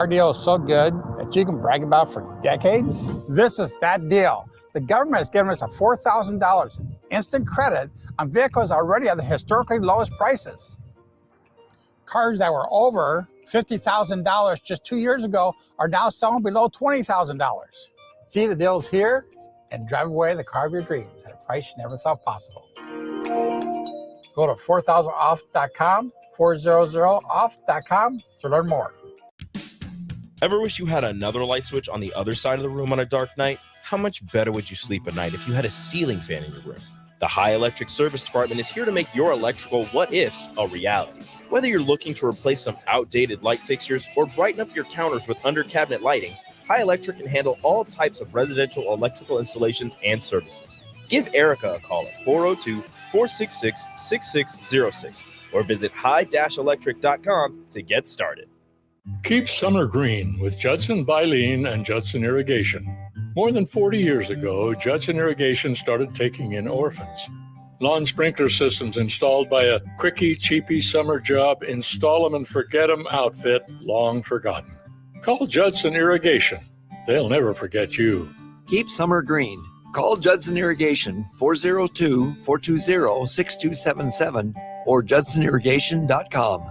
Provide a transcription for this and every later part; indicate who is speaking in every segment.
Speaker 1: Our deal is so good that you can brag about for decades. This is that deal. The government has given us a $4,000 in instant credit on vehicles already at the historically lowest prices. Cars that were over $50,000 just 2 years ago are now selling below $20,000. See the deals here and drive away the car of your dreams at a price you never thought possible. Go to 4000off.com, 400off.com to learn more.
Speaker 2: Ever wish you had another light switch on the other side of the room on a dark night? How much better would you sleep at night if you had a ceiling fan in your room? The High Electric Service Department is here to make your electrical what-ifs a reality. Whether you're looking to replace some outdated light fixtures or brighten up your counters with under-cabinet lighting, High Electric can handle all types of residential electrical installations and services. Give Erica a call at 402-466-6606 or visit high-electric.com to get started.
Speaker 3: Keep summer green with Judson Baleen and Judson Irrigation. More than 40 years ago, Judson Irrigation started taking in orphans. Lawn sprinkler systems installed by a quickie, cheapy summer job, install 'em and forget 'em outfit long forgotten. Call Judson Irrigation. They'll never forget you.
Speaker 4: Keep summer green. Call Judson Irrigation 402-420-6277 or judsonirrigation.com.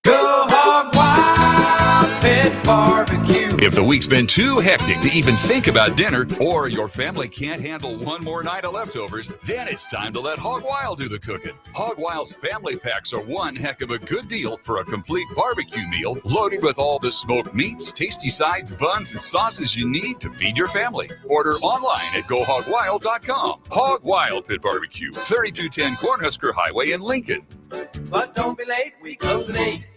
Speaker 5: Go Hog Wild Pit Barbecue.
Speaker 6: If the week's been too hectic to even think about dinner, or your family can't handle one more night of leftovers, then it's time to let Hog Wild do the cooking. Hog Wild's family packs are one heck of a good deal for a complete barbecue meal loaded with all the smoked meats, tasty sides, buns, and sauces you need to feed your family. Order online at GoHogWild.com. Hog Wild Pit Barbecue, 3210 Cornhusker Highway in Lincoln.
Speaker 5: But don't be late, we close at 8.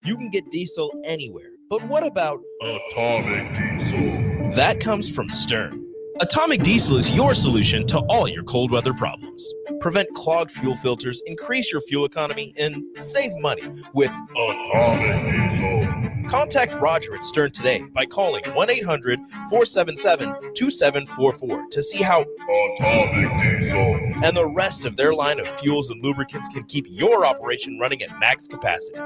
Speaker 2: You can get diesel anywhere, but what about
Speaker 7: Atomic Diesel?
Speaker 2: That comes from Stern. Atomic Diesel is your solution to all your cold weather problems. Prevent clogged fuel filters, increase your fuel economy, and save money with
Speaker 7: Atomic Diesel.
Speaker 2: Contact Roger at Stern today by calling 1-800-477-2744 to see how
Speaker 7: Atomic Diesel
Speaker 2: and the rest of their line of fuels and lubricants can keep your operation running at max capacity.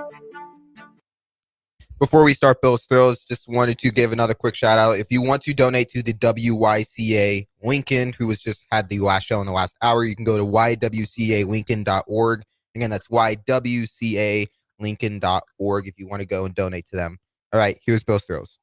Speaker 8: Before we start Bill's Thrills, just wanted to give another quick shout out. If you want to donate to the WYCA Lincoln, who was just had the last show in the last hour, you can go to ywcalincoln.org. Again, that's ywcalincoln.org if you want to go and donate to them. All right, here's Bill's Thrills.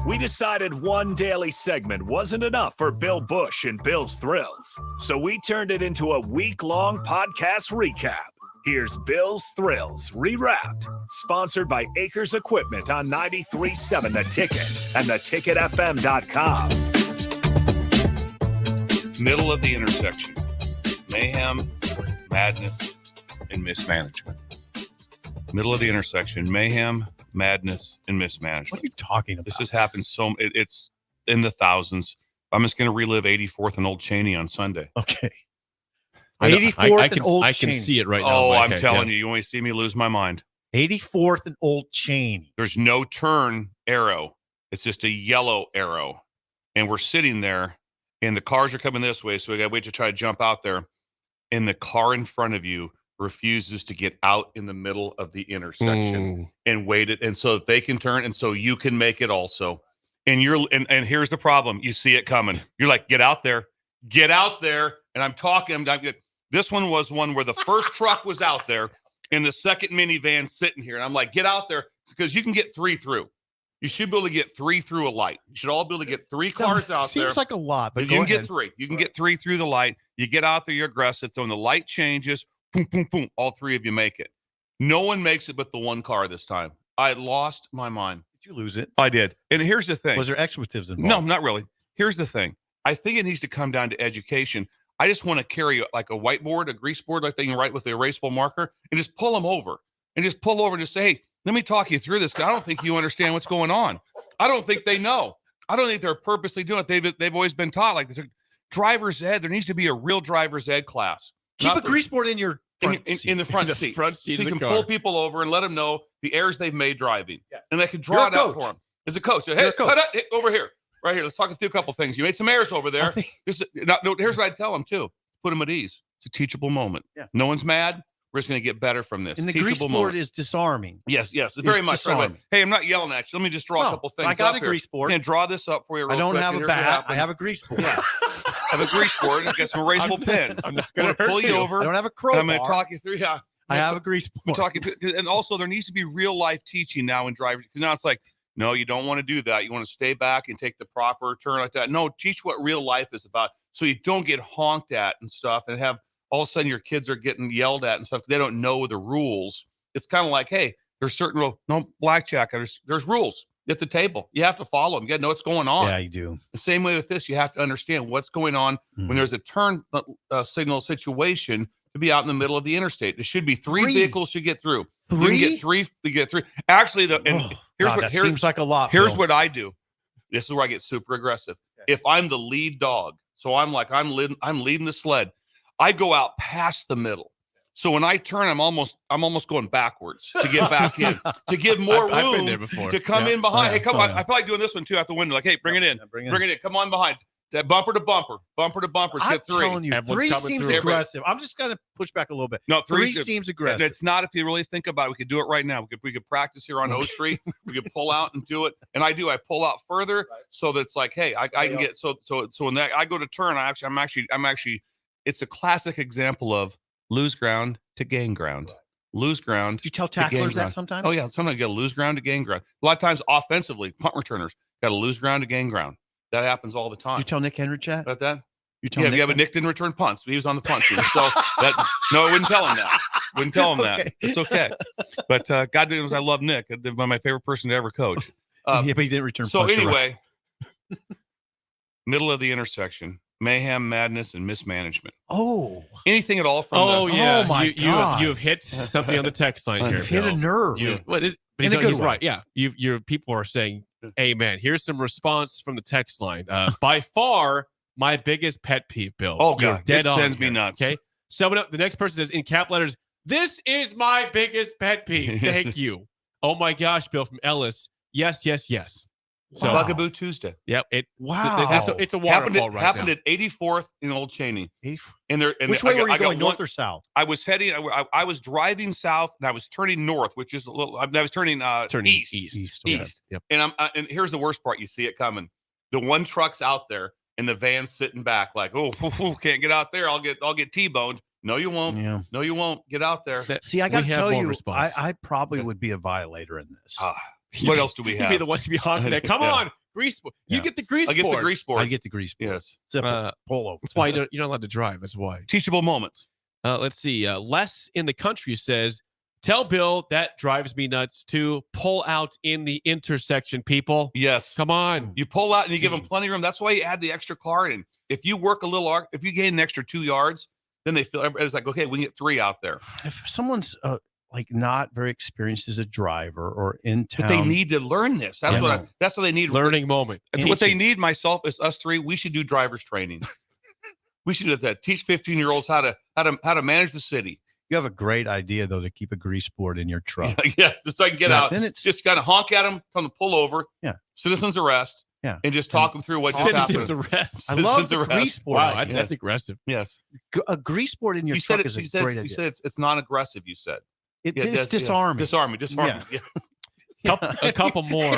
Speaker 9: We decided one daily segment wasn't enough for Bill Bush and Bill's Thrills, so we turned it into a week-long podcast recap. Here's Bill's Thrills Rewrapped, sponsored by Acres Equipment on 93.7 The Ticket and theticketfm.com.
Speaker 10: Middle of the intersection. Mayhem, madness, and mismanagement. Middle of the intersection. Mayhem, madness, and mismanagement.
Speaker 11: What are you talking about?
Speaker 10: This has happened it's in the thousands. I'm just going to relive 84th and Old Cheney on Sunday.
Speaker 11: Okay.
Speaker 12: 84th and Old Cheney. I can see it right now.
Speaker 10: Oh, I'm telling you, you want to see me lose my mind.
Speaker 11: 84th and Old Cheney.
Speaker 10: There's no turn arrow. It's just a yellow arrow. And we're sitting there, and the cars are coming this way, so we got to wait to try to jump out there. And the car in front of you refuses to get out in the middle of the intersection and wait it. And so that they can turn, and so you can make it also. And and here's the problem. You see it coming. You're like, get out there. Get out there. And I'm talking. This one was one where the first truck was out there and the second minivan sitting here. And I'm like, get out there, because you can get 3 through. You should be able to get 3 through a light. You should all be able to get 3 cars out there.
Speaker 11: Seems like a lot, but
Speaker 10: you can get 3. You can get 3 through the light. You get out there, you're aggressive. So when the light changes, boom, boom, boom, all 3 of you make it. No one makes it but the one car this time. I lost my mind.
Speaker 11: Did you lose it?
Speaker 10: I did. And here's the thing.
Speaker 11: Was there expletives involved?
Speaker 10: No, not really. Here's the thing. I think it needs to come down to education. I just want to carry like a whiteboard, a grease board, like they can write with the erasable marker, and just pull them over. And just pull over and just say, hey, let me talk you through this, because I don't think you understand what's going on. I don't think they know. I don't think they're purposely doing it. They've always been taught like this. Driver's ed. There needs to be a real driver's ed class.
Speaker 11: Keep a grease board in your
Speaker 10: in the front seat.
Speaker 11: Front seat
Speaker 10: so
Speaker 11: of
Speaker 10: you
Speaker 11: the
Speaker 10: can
Speaker 11: car.
Speaker 10: pull people over and let them know the errors they've made driving.
Speaker 11: Yes.
Speaker 10: And they can draw
Speaker 11: You're
Speaker 10: it
Speaker 11: a
Speaker 10: out
Speaker 11: coach.
Speaker 10: for them. As a coach. Hey, hey, over here. Right here. Let's talk through a couple things. You made some errors over there. Here's what I'd tell them too. Put them at ease. It's a teachable moment.
Speaker 11: Yeah.
Speaker 10: No one's mad. We're just going to get better from this.
Speaker 11: And the
Speaker 10: Teachable
Speaker 11: grease board
Speaker 10: moment.
Speaker 11: is disarming.
Speaker 10: Yes, it's very much. Right away.
Speaker 11: disarming.
Speaker 10: Hey, I'm not yelling at you. Let me just draw a couple things.
Speaker 11: I got
Speaker 10: up
Speaker 11: a grease board.
Speaker 10: Can draw this up for you?
Speaker 11: I
Speaker 10: Real
Speaker 11: don't
Speaker 10: quick,
Speaker 11: have
Speaker 10: and
Speaker 11: a
Speaker 10: here's what
Speaker 11: bat. I
Speaker 10: happened.
Speaker 11: have a grease board.
Speaker 10: Yeah. I have a grease board. I got some erasable pens.
Speaker 11: I'm not
Speaker 10: I'm
Speaker 11: going
Speaker 10: going to pull you
Speaker 11: I
Speaker 10: over.
Speaker 11: don't have a
Speaker 10: and
Speaker 11: crowbar.
Speaker 10: I'm going to talk you through. Yeah,
Speaker 11: I have a grease
Speaker 10: I'm
Speaker 11: board.
Speaker 10: talking to, and also there needs to be real life teaching now in driving, because now it's like, no, you don't want to do that. You want to stay back and take the proper turn like that. No, teach what real life is about, so you don't get honked at and stuff, and have all of a sudden your kids are getting yelled at and stuff because they don't know the rules. It's kind of like, hey, there's certain rules. No, blackjack. There's rules at the table. You have to follow them. You got to know what's going on.
Speaker 11: Yeah, you do.
Speaker 10: The same way with this, you have to understand what's going on when there's a turn signal situation to be out in the middle of the interstate. There should be three vehicles to get through. You can get three. You get three. Actually,
Speaker 11: That seems like a lot.
Speaker 10: Here's
Speaker 11: Bill.
Speaker 10: what I do. This is where I get super aggressive. If I'm the lead dog, so I'm leading the sled, I go out past the middle. So when I turn, I'm almost going backwards to get back in, to give more
Speaker 12: I've
Speaker 10: room
Speaker 12: been there before.
Speaker 10: to come
Speaker 12: Yeah.
Speaker 10: in behind.
Speaker 11: Oh,
Speaker 10: Hey, come
Speaker 11: yeah.
Speaker 10: on. I feel like doing this one too out the window. Like, hey, bring it in. Bring it in. Come on behind. That bumper to bumper.
Speaker 11: I'm
Speaker 10: Hit three.
Speaker 11: telling you,
Speaker 12: Everyone's
Speaker 11: 3
Speaker 12: coming
Speaker 11: seems
Speaker 12: through.
Speaker 11: aggressive. I'm just going to push back a little bit.
Speaker 10: No,
Speaker 11: 3
Speaker 10: good.
Speaker 11: seems
Speaker 10: And
Speaker 11: aggressive.
Speaker 10: it's not, if you really think about it, we could do it right now. We could practice here on O Street. We could pull out and do it. And I pull out further so that it's like, hey, I can get, so when I go to turn, I'm actually, it's a classic example of lose ground to gain ground. Lose ground.
Speaker 11: Do you tell
Speaker 10: to gain
Speaker 11: tacklers that
Speaker 10: ground.
Speaker 11: sometimes?
Speaker 10: Oh, yeah. Sometimes you got to lose ground to gain ground. A lot of times offensively, punt returners got to lose ground to gain ground. That happens all the time.
Speaker 11: Do you tell Nick Henry that?
Speaker 10: About that?
Speaker 11: You tell
Speaker 10: Yeah,
Speaker 11: Nick
Speaker 10: but Nick didn't return punts. He was on the punt team. So no, I wouldn't tell him that. Wouldn't tell him that. It's okay. But God knows I love Nick. He's my favorite person to ever coach.
Speaker 11: yeah, but he didn't return
Speaker 10: So
Speaker 11: punts. You're right.
Speaker 10: anyway, middle of the intersection, mayhem, madness, and mismanagement.
Speaker 11: Oh,
Speaker 10: Anything at all from
Speaker 12: Oh
Speaker 10: the,
Speaker 12: yeah,
Speaker 11: my
Speaker 12: you
Speaker 11: God.
Speaker 12: have hit something on the text line here.
Speaker 11: I've hit a
Speaker 12: Bill.
Speaker 11: nerve.
Speaker 12: But
Speaker 11: In
Speaker 12: he's,
Speaker 11: a good
Speaker 12: he's
Speaker 11: way.
Speaker 12: right. Yeah, your people are saying, "Hey man, here's some response from the text line." By far, my biggest pet peeve, Bill.
Speaker 10: Oh,
Speaker 12: You're
Speaker 10: God,
Speaker 12: dead
Speaker 10: it
Speaker 12: on
Speaker 10: sends me
Speaker 12: here,
Speaker 10: nuts.
Speaker 12: Okay, someone the next person says in cap letters, "This is my biggest pet peeve." Thank you. Oh my gosh, Bill from Ellis. Yes. So
Speaker 10: Bugaboo Tuesday.
Speaker 12: yep,
Speaker 11: Wow.
Speaker 12: it's a waterfall
Speaker 10: happened
Speaker 12: now.
Speaker 10: at 84th in Old Cheney. And
Speaker 11: Which way were you
Speaker 10: I got
Speaker 11: going, north or south?
Speaker 10: I was heading. I was driving south, and I was turning north, which is a little. I was turning east.
Speaker 12: east. Yep.
Speaker 10: And and here's the worst part: you see it coming. The one truck's out there, and the van's sitting back, like, oh, can't get out there. I'll get T-boned. No, you won't.
Speaker 11: Yeah.
Speaker 10: No, you won't. Get out there.
Speaker 11: See, I got to
Speaker 12: We have
Speaker 11: tell
Speaker 12: more
Speaker 11: you,
Speaker 12: response.
Speaker 11: I probably would be a violator in this.
Speaker 10: What else do we
Speaker 12: You'd
Speaker 10: have?
Speaker 12: be the one to be honking that. Come
Speaker 10: Yeah.
Speaker 12: on, grease. You
Speaker 11: Yeah.
Speaker 12: get the grease.
Speaker 10: I get the
Speaker 12: board.
Speaker 10: grease board.
Speaker 11: I get the grease board.
Speaker 10: Yes.
Speaker 11: Zip pull over.
Speaker 12: That's why you're not allowed to drive. That's why.
Speaker 10: Teachable moments.
Speaker 12: Let's see. Les in the country says, "Tell Bill that drives me nuts to pull out in the intersection. People,
Speaker 10: Yes.
Speaker 12: come on."
Speaker 10: You pull out and you give them plenty of room. That's why you add the extra car in. If you work a little, if you gain an extra 2 yards, then they feel it's like, okay, we can get 3 out there.
Speaker 11: If someone's like not very experienced as a driver or in town,
Speaker 10: But they need to learn this. That's
Speaker 11: Yeah.
Speaker 10: that's what they need.
Speaker 12: Learning moment.
Speaker 10: That's what they need. Myself is us 3. We should do driver's training. We should do that. Teach 15-year-olds how to manage the city.
Speaker 11: You have a great idea though to keep a grease board in your truck.
Speaker 10: Yes, so I can get
Speaker 11: Yeah,
Speaker 10: out.
Speaker 11: then it's-
Speaker 10: just kind of honk at them, tell them to pull over.
Speaker 11: Yeah.
Speaker 10: Citizens arrest.
Speaker 11: Yeah.
Speaker 10: And just talk them through what's
Speaker 12: Citizens
Speaker 10: happening.
Speaker 12: arrest.
Speaker 11: I love
Speaker 10: Citizens
Speaker 11: the
Speaker 10: arrest.
Speaker 11: grease board.
Speaker 12: Wow,
Speaker 11: idea.
Speaker 12: that's aggressive.
Speaker 10: Yes.
Speaker 11: A grease board in your
Speaker 10: You said
Speaker 11: truck
Speaker 10: it.
Speaker 11: is a
Speaker 10: You said,
Speaker 11: great
Speaker 10: you
Speaker 11: idea.
Speaker 10: said it's non-aggressive. You said
Speaker 11: It
Speaker 10: Yeah,
Speaker 11: is
Speaker 10: that's- yeah.
Speaker 11: disarming.
Speaker 10: Disarming.
Speaker 11: Yeah.
Speaker 10: Yeah.
Speaker 12: A couple more.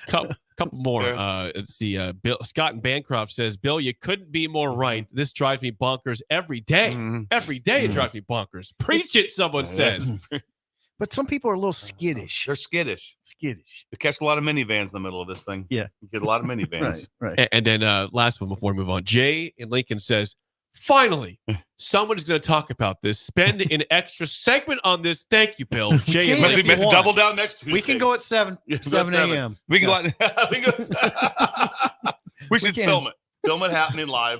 Speaker 12: couple more.
Speaker 10: Yeah.
Speaker 12: Let's see. Bill Scott and Bancroft says, "Bill, you couldn't be more right. This drives me bonkers every day.
Speaker 10: Mhm.
Speaker 12: Every day it drives me bonkers. Preach it." Someone says.
Speaker 11: But some people are a little skittish.
Speaker 10: They're skittish.
Speaker 11: Skittish.
Speaker 10: You catch a lot of minivans in the middle of this thing.
Speaker 11: Yeah.
Speaker 10: You get a lot of minivans.
Speaker 11: Right.
Speaker 12: And then last one before we move on. Jay in Lincoln says, "Finally, someone's going to talk about this. Spend an extra segment on this. Thank you, Bill." Jay in
Speaker 11: can.
Speaker 10: We
Speaker 12: Lincoln.
Speaker 10: have to double down next Tuesday.
Speaker 11: We can go at 7
Speaker 10: Yeah, go
Speaker 11: 7
Speaker 10: 7.
Speaker 11: a.m.
Speaker 10: We can
Speaker 11: Yeah.
Speaker 10: go out. We we should
Speaker 11: can.
Speaker 10: film it. Film it happening live.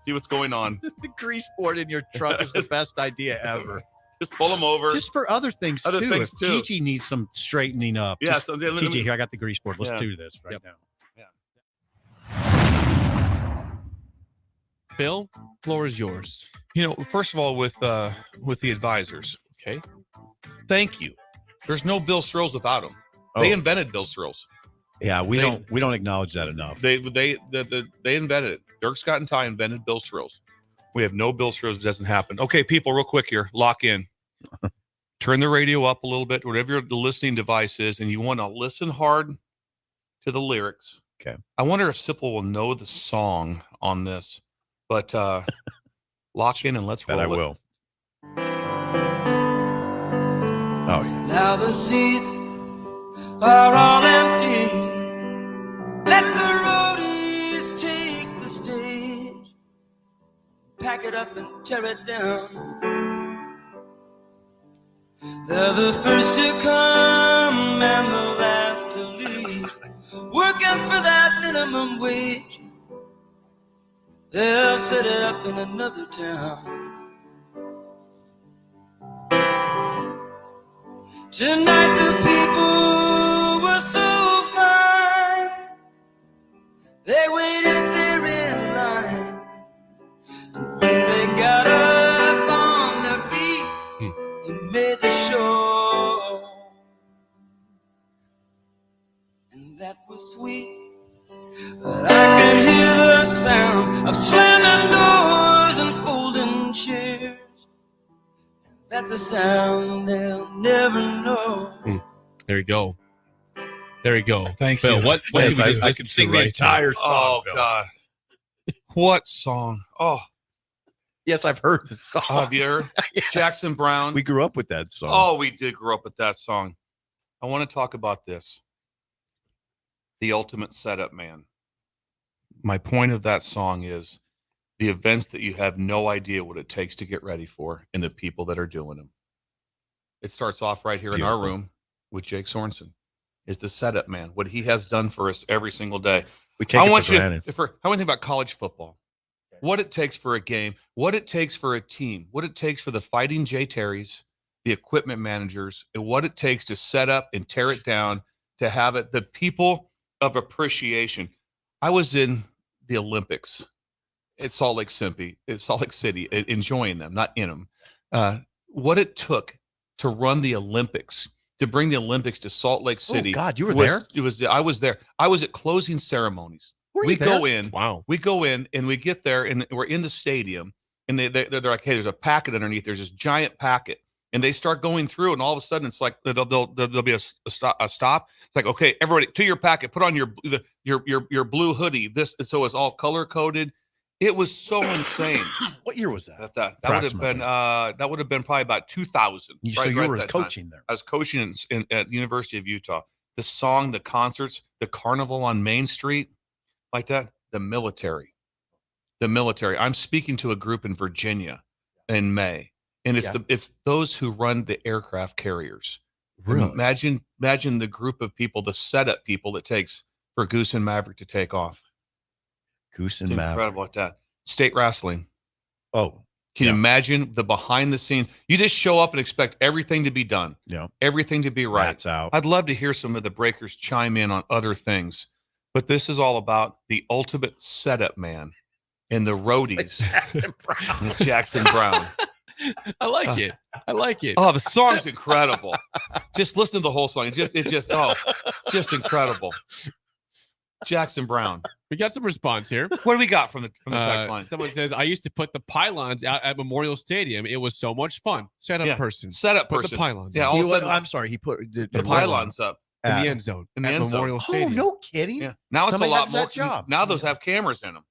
Speaker 10: See what's going on.
Speaker 11: The grease board in your truck is the best idea ever.
Speaker 10: Just pull them over.
Speaker 11: Just for other things
Speaker 10: Other
Speaker 11: too.
Speaker 10: things,
Speaker 11: If
Speaker 10: too.
Speaker 11: Gigi needs some straightening up.
Speaker 10: Yeah,
Speaker 11: just,
Speaker 10: so let me-
Speaker 11: Gigi, here I got the grease board. Let's
Speaker 10: Yeah.
Speaker 11: do this right
Speaker 12: Yep.
Speaker 11: now.
Speaker 12: Bill, floor is yours.
Speaker 10: First of all, with the advisors,
Speaker 12: Okay.
Speaker 10: thank you. There's no Bill Strills without them. They invented Bill Strills.
Speaker 11: Yeah, we
Speaker 10: They-
Speaker 11: don't acknowledge that enough.
Speaker 10: They invented it. Dirk Scott and Ty invented Bill Strills. We have no Bill Thrills. It doesn't happen. Okay, people, real quick here. Lock in. Turn the radio up a little bit, whatever your listening device is, and you want to listen hard to the lyrics.
Speaker 11: Okay.
Speaker 10: I wonder if Sipple will know the song on this, but lock in and let's roll.
Speaker 11: That I
Speaker 10: it.
Speaker 11: will. Oh, yeah.
Speaker 5: Now the seats are all empty. Let the roadies take the stage. Pack it up and tear it down. They're the first to come and the last to leave. Working for that minimum wage. They'll set it up in another town. Tonight the people were so fine. They waited there in line. And when they got up on their feet, they made the show. And that was sweet. But I can hear the sound of slamming doors and folding chairs. That's a sound they'll never know.
Speaker 12: There you go. There you go.
Speaker 11: Thank
Speaker 12: Phil,
Speaker 11: you.
Speaker 12: What
Speaker 11: Yes,
Speaker 12: did we
Speaker 11: I
Speaker 12: just
Speaker 11: could
Speaker 12: listen to
Speaker 11: sing the
Speaker 12: right
Speaker 11: entire
Speaker 12: there?
Speaker 11: song.
Speaker 10: Oh,
Speaker 11: Bill.
Speaker 10: God. What song? Oh,
Speaker 11: Yes, I've heard the song.
Speaker 10: have you heard? Jackson Brown.
Speaker 11: We grew up with that song.
Speaker 10: Oh, we did grow up with that song. I want to talk about this. The ultimate setup man. My point of that song is the events that you have no idea what it takes to get ready for and the people that are doing them. It starts off right here in our
Speaker 11: Beautiful.
Speaker 10: room with Jake Sorensen. Is the setup man, what he has done for us every single day.
Speaker 11: We take
Speaker 10: I
Speaker 11: it
Speaker 10: want
Speaker 11: for
Speaker 10: you
Speaker 11: granted.
Speaker 10: I want to think about college football. What it takes for a game, what it takes for a team, what it takes for the Fighting Jay Terrys, the equipment managers, and what it takes to set up and tear it down, to have it, the people of appreciation. I was in the Olympics at Salt Lake City, enjoying them, not in them. What it took to run the Olympics, to bring the Olympics to Salt Lake City.
Speaker 11: Oh, God, you were
Speaker 10: was-
Speaker 11: there?
Speaker 10: It was. I was there. I was at closing ceremonies.
Speaker 11: Were you
Speaker 10: We
Speaker 11: there?
Speaker 10: go in.
Speaker 12: Wow.
Speaker 10: We go in and we get there and we're in the stadium and they're like, hey, there's a packet underneath. There's this giant packet. And they start going through and all of a sudden it's like there'll be a stop. It's like, okay, everybody to your packet, put on your blue hoodie. So it's all color coded. It was so insane.
Speaker 11: What year was that?
Speaker 10: That would have been probably about 2000.
Speaker 11: So you were
Speaker 10: at that time.
Speaker 11: coaching there.
Speaker 10: I was coaching at the University of Utah. The song, the concerts, the carnival on Main Street, like that. The military. I'm speaking to a group in Virginia in May, and it's those who run the aircraft carriers.
Speaker 11: Really?
Speaker 10: Imagine the group of people, the setup people it takes for Goose and Maverick to take off.
Speaker 11: Goose
Speaker 10: It's
Speaker 11: and Maverick.
Speaker 10: incredible like that. State wrestling.
Speaker 11: Oh,
Speaker 10: Can you imagine the behind the scenes? You just show up and expect everything to be done.
Speaker 11: yeah.
Speaker 10: Everything to be right.
Speaker 11: That's out.
Speaker 10: I'd love to hear some of the breakers chime in on other things, but this is all about the ultimate setup man and the roadies. Jackson Brown.
Speaker 12: I like it. I like it.
Speaker 10: Oh, the song's incredible. Just listen to the whole song. It's just incredible. Jackson Brown.
Speaker 12: We got some response here.
Speaker 10: What do we got from the text line?
Speaker 12: Someone says, I used to put the pylons out at Memorial Stadium. It was so much fun. Setup person.
Speaker 10: Setup
Speaker 12: Put
Speaker 10: person.
Speaker 12: the pylons
Speaker 10: Yeah,
Speaker 12: out.
Speaker 10: all of a sudden,
Speaker 11: I'm sorry. He put
Speaker 10: the pylons up
Speaker 12: in the end zone.
Speaker 10: in the
Speaker 12: at
Speaker 10: end zone.
Speaker 12: Memorial
Speaker 11: Oh,
Speaker 12: Stadium.
Speaker 11: no kidding.
Speaker 10: Yeah. Now it's
Speaker 11: Somebody
Speaker 10: a lot
Speaker 11: has
Speaker 10: more.
Speaker 11: that job.
Speaker 10: Now those have cameras in them.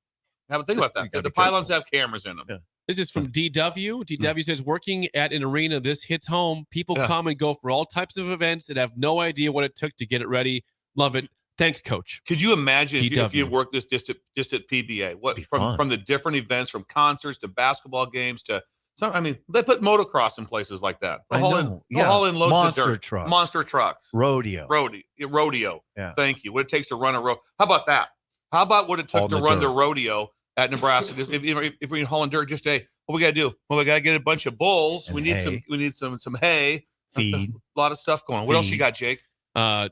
Speaker 10: Have a think about
Speaker 11: You
Speaker 10: that.
Speaker 11: gotta
Speaker 10: The
Speaker 11: be
Speaker 10: pylons
Speaker 11: careful.
Speaker 10: have cameras in them.
Speaker 11: Yeah.
Speaker 12: This is from DW. DW says, working at an arena, this hits home. People
Speaker 10: Yeah.
Speaker 12: come and go for all types of events and have no idea what it took to get it ready. Love it. Thanks, coach.
Speaker 10: Could you imagine if
Speaker 12: DW.
Speaker 10: you worked this just at PBA? What
Speaker 11: Be fun.
Speaker 10: from the different events, from concerts to basketball games to some? I mean, they put motocross in places like that.
Speaker 11: I know.
Speaker 10: They'll haul in loads
Speaker 11: Monster
Speaker 10: of dirt.
Speaker 11: trucks.
Speaker 10: Monster trucks.
Speaker 11: Rodeo.
Speaker 10: Rodeo.
Speaker 11: Yeah.
Speaker 10: Thank you. What it takes to run a road. How about that? How about what it took
Speaker 11: On
Speaker 10: to
Speaker 11: the
Speaker 10: run the
Speaker 11: dirt.
Speaker 10: rodeo at Nebraska? Just, if we're hauling dirt, just hey, what we got to do? Well, we got to get a bunch of bulls.
Speaker 11: And
Speaker 10: We need
Speaker 11: hay.
Speaker 10: some hay.
Speaker 11: Feed.
Speaker 10: A lot of stuff going on. What else you
Speaker 11: Feed.
Speaker 10: got, Jake?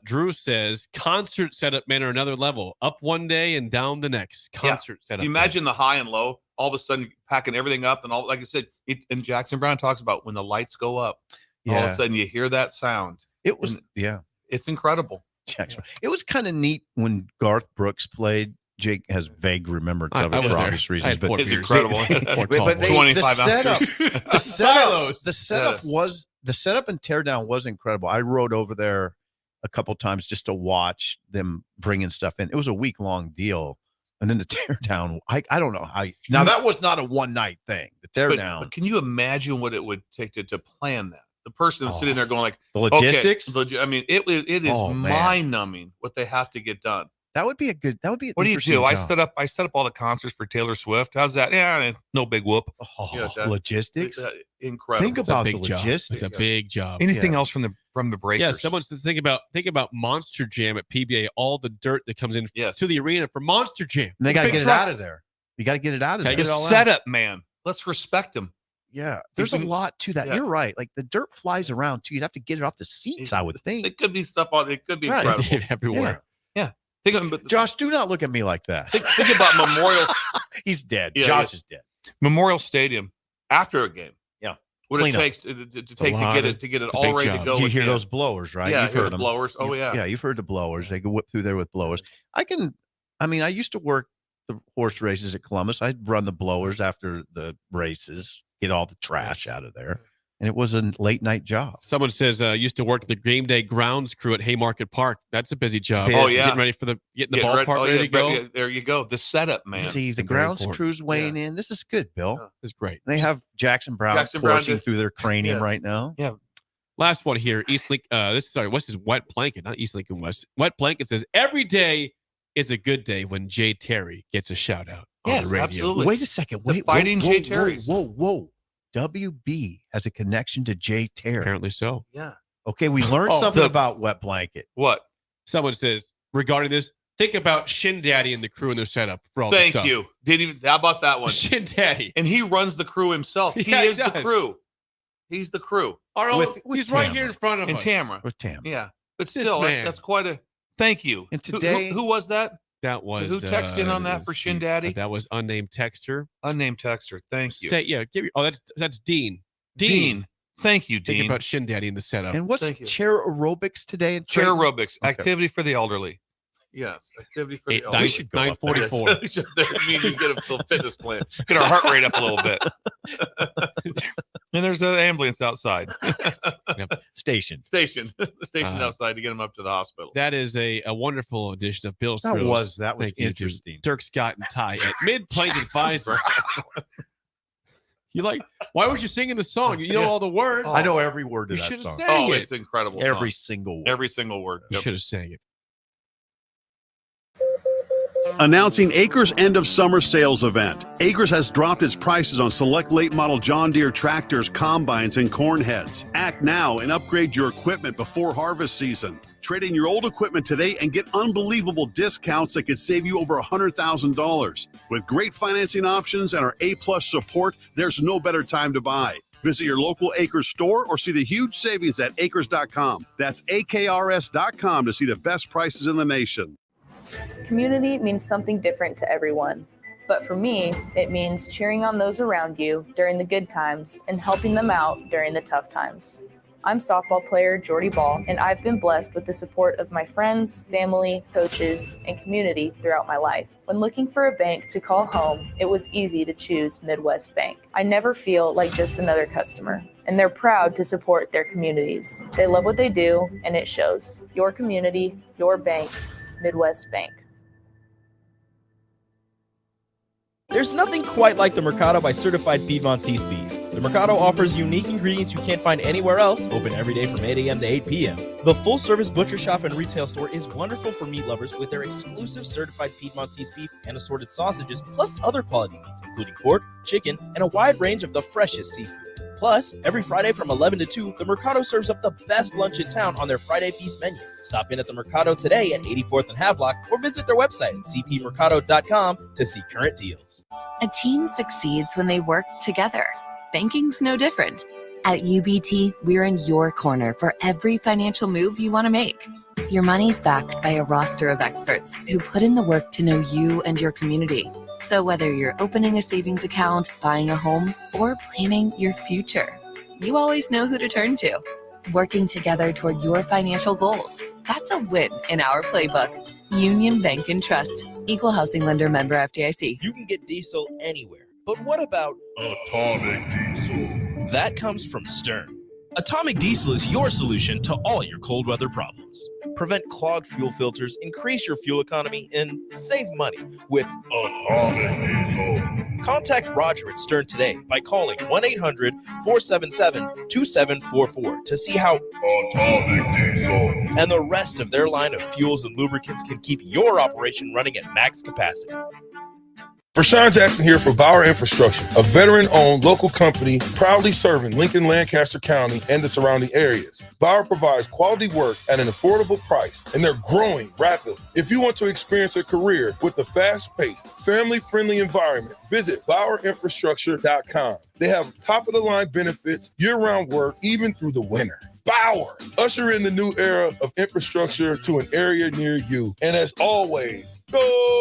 Speaker 12: Drew says, concert setup men are another level. Up one day and down the next. Concert setup.
Speaker 10: You imagine the high and low, all of a sudden packing everything up, and all like I said, and Jackson Brown talks about when the lights go up, all of a
Speaker 11: Yeah.
Speaker 10: sudden you hear that sound.
Speaker 11: It was.
Speaker 10: And
Speaker 11: Yeah.
Speaker 10: it's incredible.
Speaker 11: Jackson. It was kind of neat when Garth Brooks played Jake has vague remembrance
Speaker 12: I
Speaker 11: of it
Speaker 12: was
Speaker 11: for
Speaker 12: there.
Speaker 11: obvious
Speaker 12: I
Speaker 11: reasons,
Speaker 12: had
Speaker 11: but
Speaker 12: four
Speaker 10: It's
Speaker 12: beers.
Speaker 10: incredible.
Speaker 11: but they,
Speaker 10: 25 ounces.
Speaker 11: the setup and teardown was incredible. I rode over there a couple times just to watch them bringing stuff in. It was a week-long deal. And then the teardown, I don't know how. Now, that was not a one-night thing. The teardown.
Speaker 10: But can you imagine what it would take to plan that? The person that's sitting there going like,
Speaker 11: the logistics?
Speaker 10: I mean, it is
Speaker 11: Oh, man.
Speaker 10: mind-numbing what they have to get done.
Speaker 11: That would be a good. That would be.
Speaker 10: What do you
Speaker 11: interesting
Speaker 10: do? I
Speaker 11: job.
Speaker 10: set up all the concerts for Taylor Swift. How's that? Yeah, no big whoop.
Speaker 11: Oh,
Speaker 10: Yeah, that-
Speaker 11: logistics.
Speaker 10: Incredible.
Speaker 11: Think
Speaker 12: It's a
Speaker 11: about the
Speaker 12: big job.
Speaker 11: logistics.
Speaker 12: It's a big job.
Speaker 10: Anything else from the breakers?
Speaker 12: Yeah, someone's to think about Monster Jam at PBA, all the dirt that comes in
Speaker 10: Yes.
Speaker 12: to the arena for Monster Jam.
Speaker 11: And they got to
Speaker 12: Big
Speaker 11: get it out of
Speaker 12: trucks.
Speaker 11: there. You got to get it out of
Speaker 12: Gotta
Speaker 11: there.
Speaker 12: get it all out.
Speaker 10: setup, man. Let's respect him.
Speaker 11: Yeah, there's a
Speaker 10: can-
Speaker 11: lot to that.
Speaker 10: yeah.
Speaker 11: You're right. Like the dirt flies around too. You'd have to get it off the seats, I would think.
Speaker 10: It could be stuff on. It could be
Speaker 11: Right.
Speaker 10: incredible.
Speaker 12: Everywhere.
Speaker 10: Think, of-
Speaker 11: Josh, do not look at me like that.
Speaker 10: think about Memorial
Speaker 11: He's dead.
Speaker 10: Yeah,
Speaker 11: Josh
Speaker 10: yeah.
Speaker 11: is dead.
Speaker 10: Memorial Stadium after a game.
Speaker 11: Yeah.
Speaker 10: What
Speaker 11: Clean
Speaker 10: it
Speaker 11: up.
Speaker 10: takes to
Speaker 12: a
Speaker 10: take
Speaker 12: lot
Speaker 10: to get
Speaker 12: of-
Speaker 10: it
Speaker 12: it's a
Speaker 10: all
Speaker 12: big
Speaker 10: ready
Speaker 12: job.
Speaker 10: to go.
Speaker 11: You hear
Speaker 10: again.
Speaker 11: those blowers, right?
Speaker 10: Yeah,
Speaker 11: You've
Speaker 10: hear
Speaker 11: heard
Speaker 10: the
Speaker 11: them.
Speaker 10: blowers. Oh yeah.
Speaker 11: Yeah, you've heard the blowers. They go whip through there with blowers. I mean, I used to work the horse races at Columbus. I'd run the blowers after the races, get all the trash out of there. And it was a late night job.
Speaker 12: Someone says used to work the game day grounds crew at Haymarket Park. That's a busy job.
Speaker 11: Oh,
Speaker 10: yeah.
Speaker 12: Getting ready for getting the
Speaker 10: Getting
Speaker 12: ballpark ready to go.
Speaker 10: There you go. The setup, man.
Speaker 11: See, the
Speaker 12: very
Speaker 11: grounds
Speaker 12: important.
Speaker 11: crews weighing in. This is good, Bill.
Speaker 10: Yeah.
Speaker 12: It's great.
Speaker 11: They have Jackson Brown
Speaker 10: Jackson Brown
Speaker 11: coursing
Speaker 10: did-
Speaker 11: through their cranium
Speaker 10: Yes.
Speaker 11: right now.
Speaker 12: Last one here. East Link. West is Wet Blanket, not East Lincoln West. Wet Blanket says every day is a good day when Jay Terry gets a shout out on
Speaker 10: Yes,
Speaker 12: the radio.
Speaker 10: absolutely.
Speaker 11: Wait a second.
Speaker 10: The
Speaker 11: Wait,
Speaker 10: Fighting
Speaker 11: whoa,
Speaker 10: Jay
Speaker 11: whoa,
Speaker 10: Terrys.
Speaker 11: Whoa. WB has a connection to Jay Terry.
Speaker 12: Apparently so.
Speaker 10: Yeah.
Speaker 11: Okay, we learned
Speaker 12: Oh,
Speaker 11: something
Speaker 10: the-
Speaker 11: about Wet Blanket.
Speaker 10: What?
Speaker 12: Someone says regarding this, think about Shin Daddy and the crew and their setup for all this
Speaker 10: Thank
Speaker 12: stuff.
Speaker 10: you. How about that one?
Speaker 12: Shin Daddy.
Speaker 10: And he runs the crew himself.
Speaker 12: Yeah,
Speaker 10: he
Speaker 12: he
Speaker 10: is the
Speaker 12: does.
Speaker 10: crew. He's the crew.
Speaker 12: Our own-
Speaker 11: With
Speaker 12: he's right
Speaker 11: Tamara.
Speaker 12: here in front of
Speaker 10: And
Speaker 12: us.
Speaker 10: Tamara.
Speaker 11: With Tam.
Speaker 10: Yeah. But
Speaker 12: This
Speaker 10: still,
Speaker 12: man.
Speaker 10: that's quite a thank you.
Speaker 11: And
Speaker 10: Who-
Speaker 11: today-
Speaker 10: who was that?
Speaker 12: That was
Speaker 10: Who texted in on that for
Speaker 12: let's
Speaker 10: Shin
Speaker 12: see.
Speaker 10: Daddy?
Speaker 12: That was unnamed texter.
Speaker 10: Unnamed texter. Thank you.
Speaker 12: Give your, that's Dean.
Speaker 10: Dean. Thank you,
Speaker 12: Think
Speaker 10: Dean.
Speaker 12: about Shin Daddy in the setup.
Speaker 11: And what's
Speaker 10: Thank you.
Speaker 11: chair aerobics today? In
Speaker 10: Chair
Speaker 11: Creighton?
Speaker 10: aerobics,
Speaker 11: Okay.
Speaker 10: activity for the elderly. Yes, activity for the
Speaker 12: Eight-
Speaker 10: elderly.
Speaker 11: We should go up there.
Speaker 12: 944.
Speaker 10: We should- that means you get a little fitness plan. Get our heart rate up a little bit. And there's an ambulance outside.
Speaker 11: Station.
Speaker 10: Station. The station
Speaker 12: Uh,
Speaker 10: outside to get him up to the hospital.
Speaker 12: That is a wonderful edition of Bill's
Speaker 11: That
Speaker 12: Thrills.
Speaker 11: was
Speaker 12: Thank you to
Speaker 11: interesting.
Speaker 12: Dirk Scott and Ty at Mid Plank Advisor. You like? Why was you singing the song? You know all the words.
Speaker 11: I know every word to
Speaker 12: You
Speaker 11: that
Speaker 12: should have
Speaker 11: song.
Speaker 12: sang
Speaker 10: Oh,
Speaker 12: it.
Speaker 10: it's incredible.
Speaker 11: Every
Speaker 10: song.
Speaker 11: single word.
Speaker 10: Every single word.
Speaker 12: You
Speaker 10: Yep.
Speaker 12: should have sang it.
Speaker 13: Announcing Acres end of summer sales event. Acres has dropped its prices on select late model John Deere tractors, combines, and corn heads. Act now and upgrade your equipment before harvest season. Trade in your old equipment today and get unbelievable discounts that could save you over $100,000. With great financing options and our A-plus support, there's no better time to buy. Visit your local Acres store or see the huge savings at acres.com. That's AKRS.com to see the best prices in the nation.
Speaker 14: Community means something different to everyone. But for me, it means cheering on those around you during the good times and helping them out during the tough times. I'm softball player Jordy Ball, and I've been blessed with the support of my friends, family, coaches, and community throughout my life. When looking for a bank to call home, it was easy to choose Midwest Bank. I never feel like just another customer, and they're proud to support their communities. They love what they do, and it shows. Your community, your bank, Midwest Bank.
Speaker 15: There's nothing quite like the Mercado by Certified Piedmontese Beef. The Mercado offers unique ingredients you can't find anywhere else, open every day from 8 a.m. to 8 p.m. The full-service butcher shop and retail store is wonderful for meat lovers with their exclusive Certified Piedmontese Beef and assorted sausages, plus other quality meats, including pork, chicken, and a wide range of the freshest seafood. Plus, every Friday from 11 to 2, the Mercado serves up the best lunch in town on their Friday Feast menu. Stop in at the Mercado today at 84th and Havelock or visit their website at cpmercado.com to see current deals.
Speaker 16: A team succeeds when they work together. Banking's no different. At UBT, we're in your corner for every financial move you want to make. Your money's backed by a roster of experts who put in the work to know you and your community. So whether you're opening a savings account, buying a home, or planning your future, you always know who to turn to. Working together toward your financial goals. That's a win in our playbook. Union Bank and Trust. Equal housing lender, member FDIC.
Speaker 15: You can get diesel anywhere. But what about
Speaker 7: Atomic Diesel?
Speaker 15: that? Comes from Stern. Atomic Diesel is your solution to all your cold weather problems. Prevent clogged fuel filters, increase your fuel economy, and save money with
Speaker 7: Atomic Diesel.
Speaker 15: Contact Roger at Stern today by calling 1-800-477-2744 to see how
Speaker 7: Atomic Diesel
Speaker 15: and the rest of their line of fuels and lubricants can keep your operation running at max capacity.
Speaker 17: Rashawn Jackson here for Bauer Infrastructure, a veteran-owned local company proudly serving Lincoln, Lancaster County, and the surrounding areas. Bauer provides quality work at an affordable price, and they're growing rapidly. If you want to experience a career with a fast-paced, family-friendly environment, visit BauerInfrastructure.com. They have top-of-the-line benefits, year-round work, even through the winter. Bauer, usher in the new era of infrastructure to an area near you. And as always, go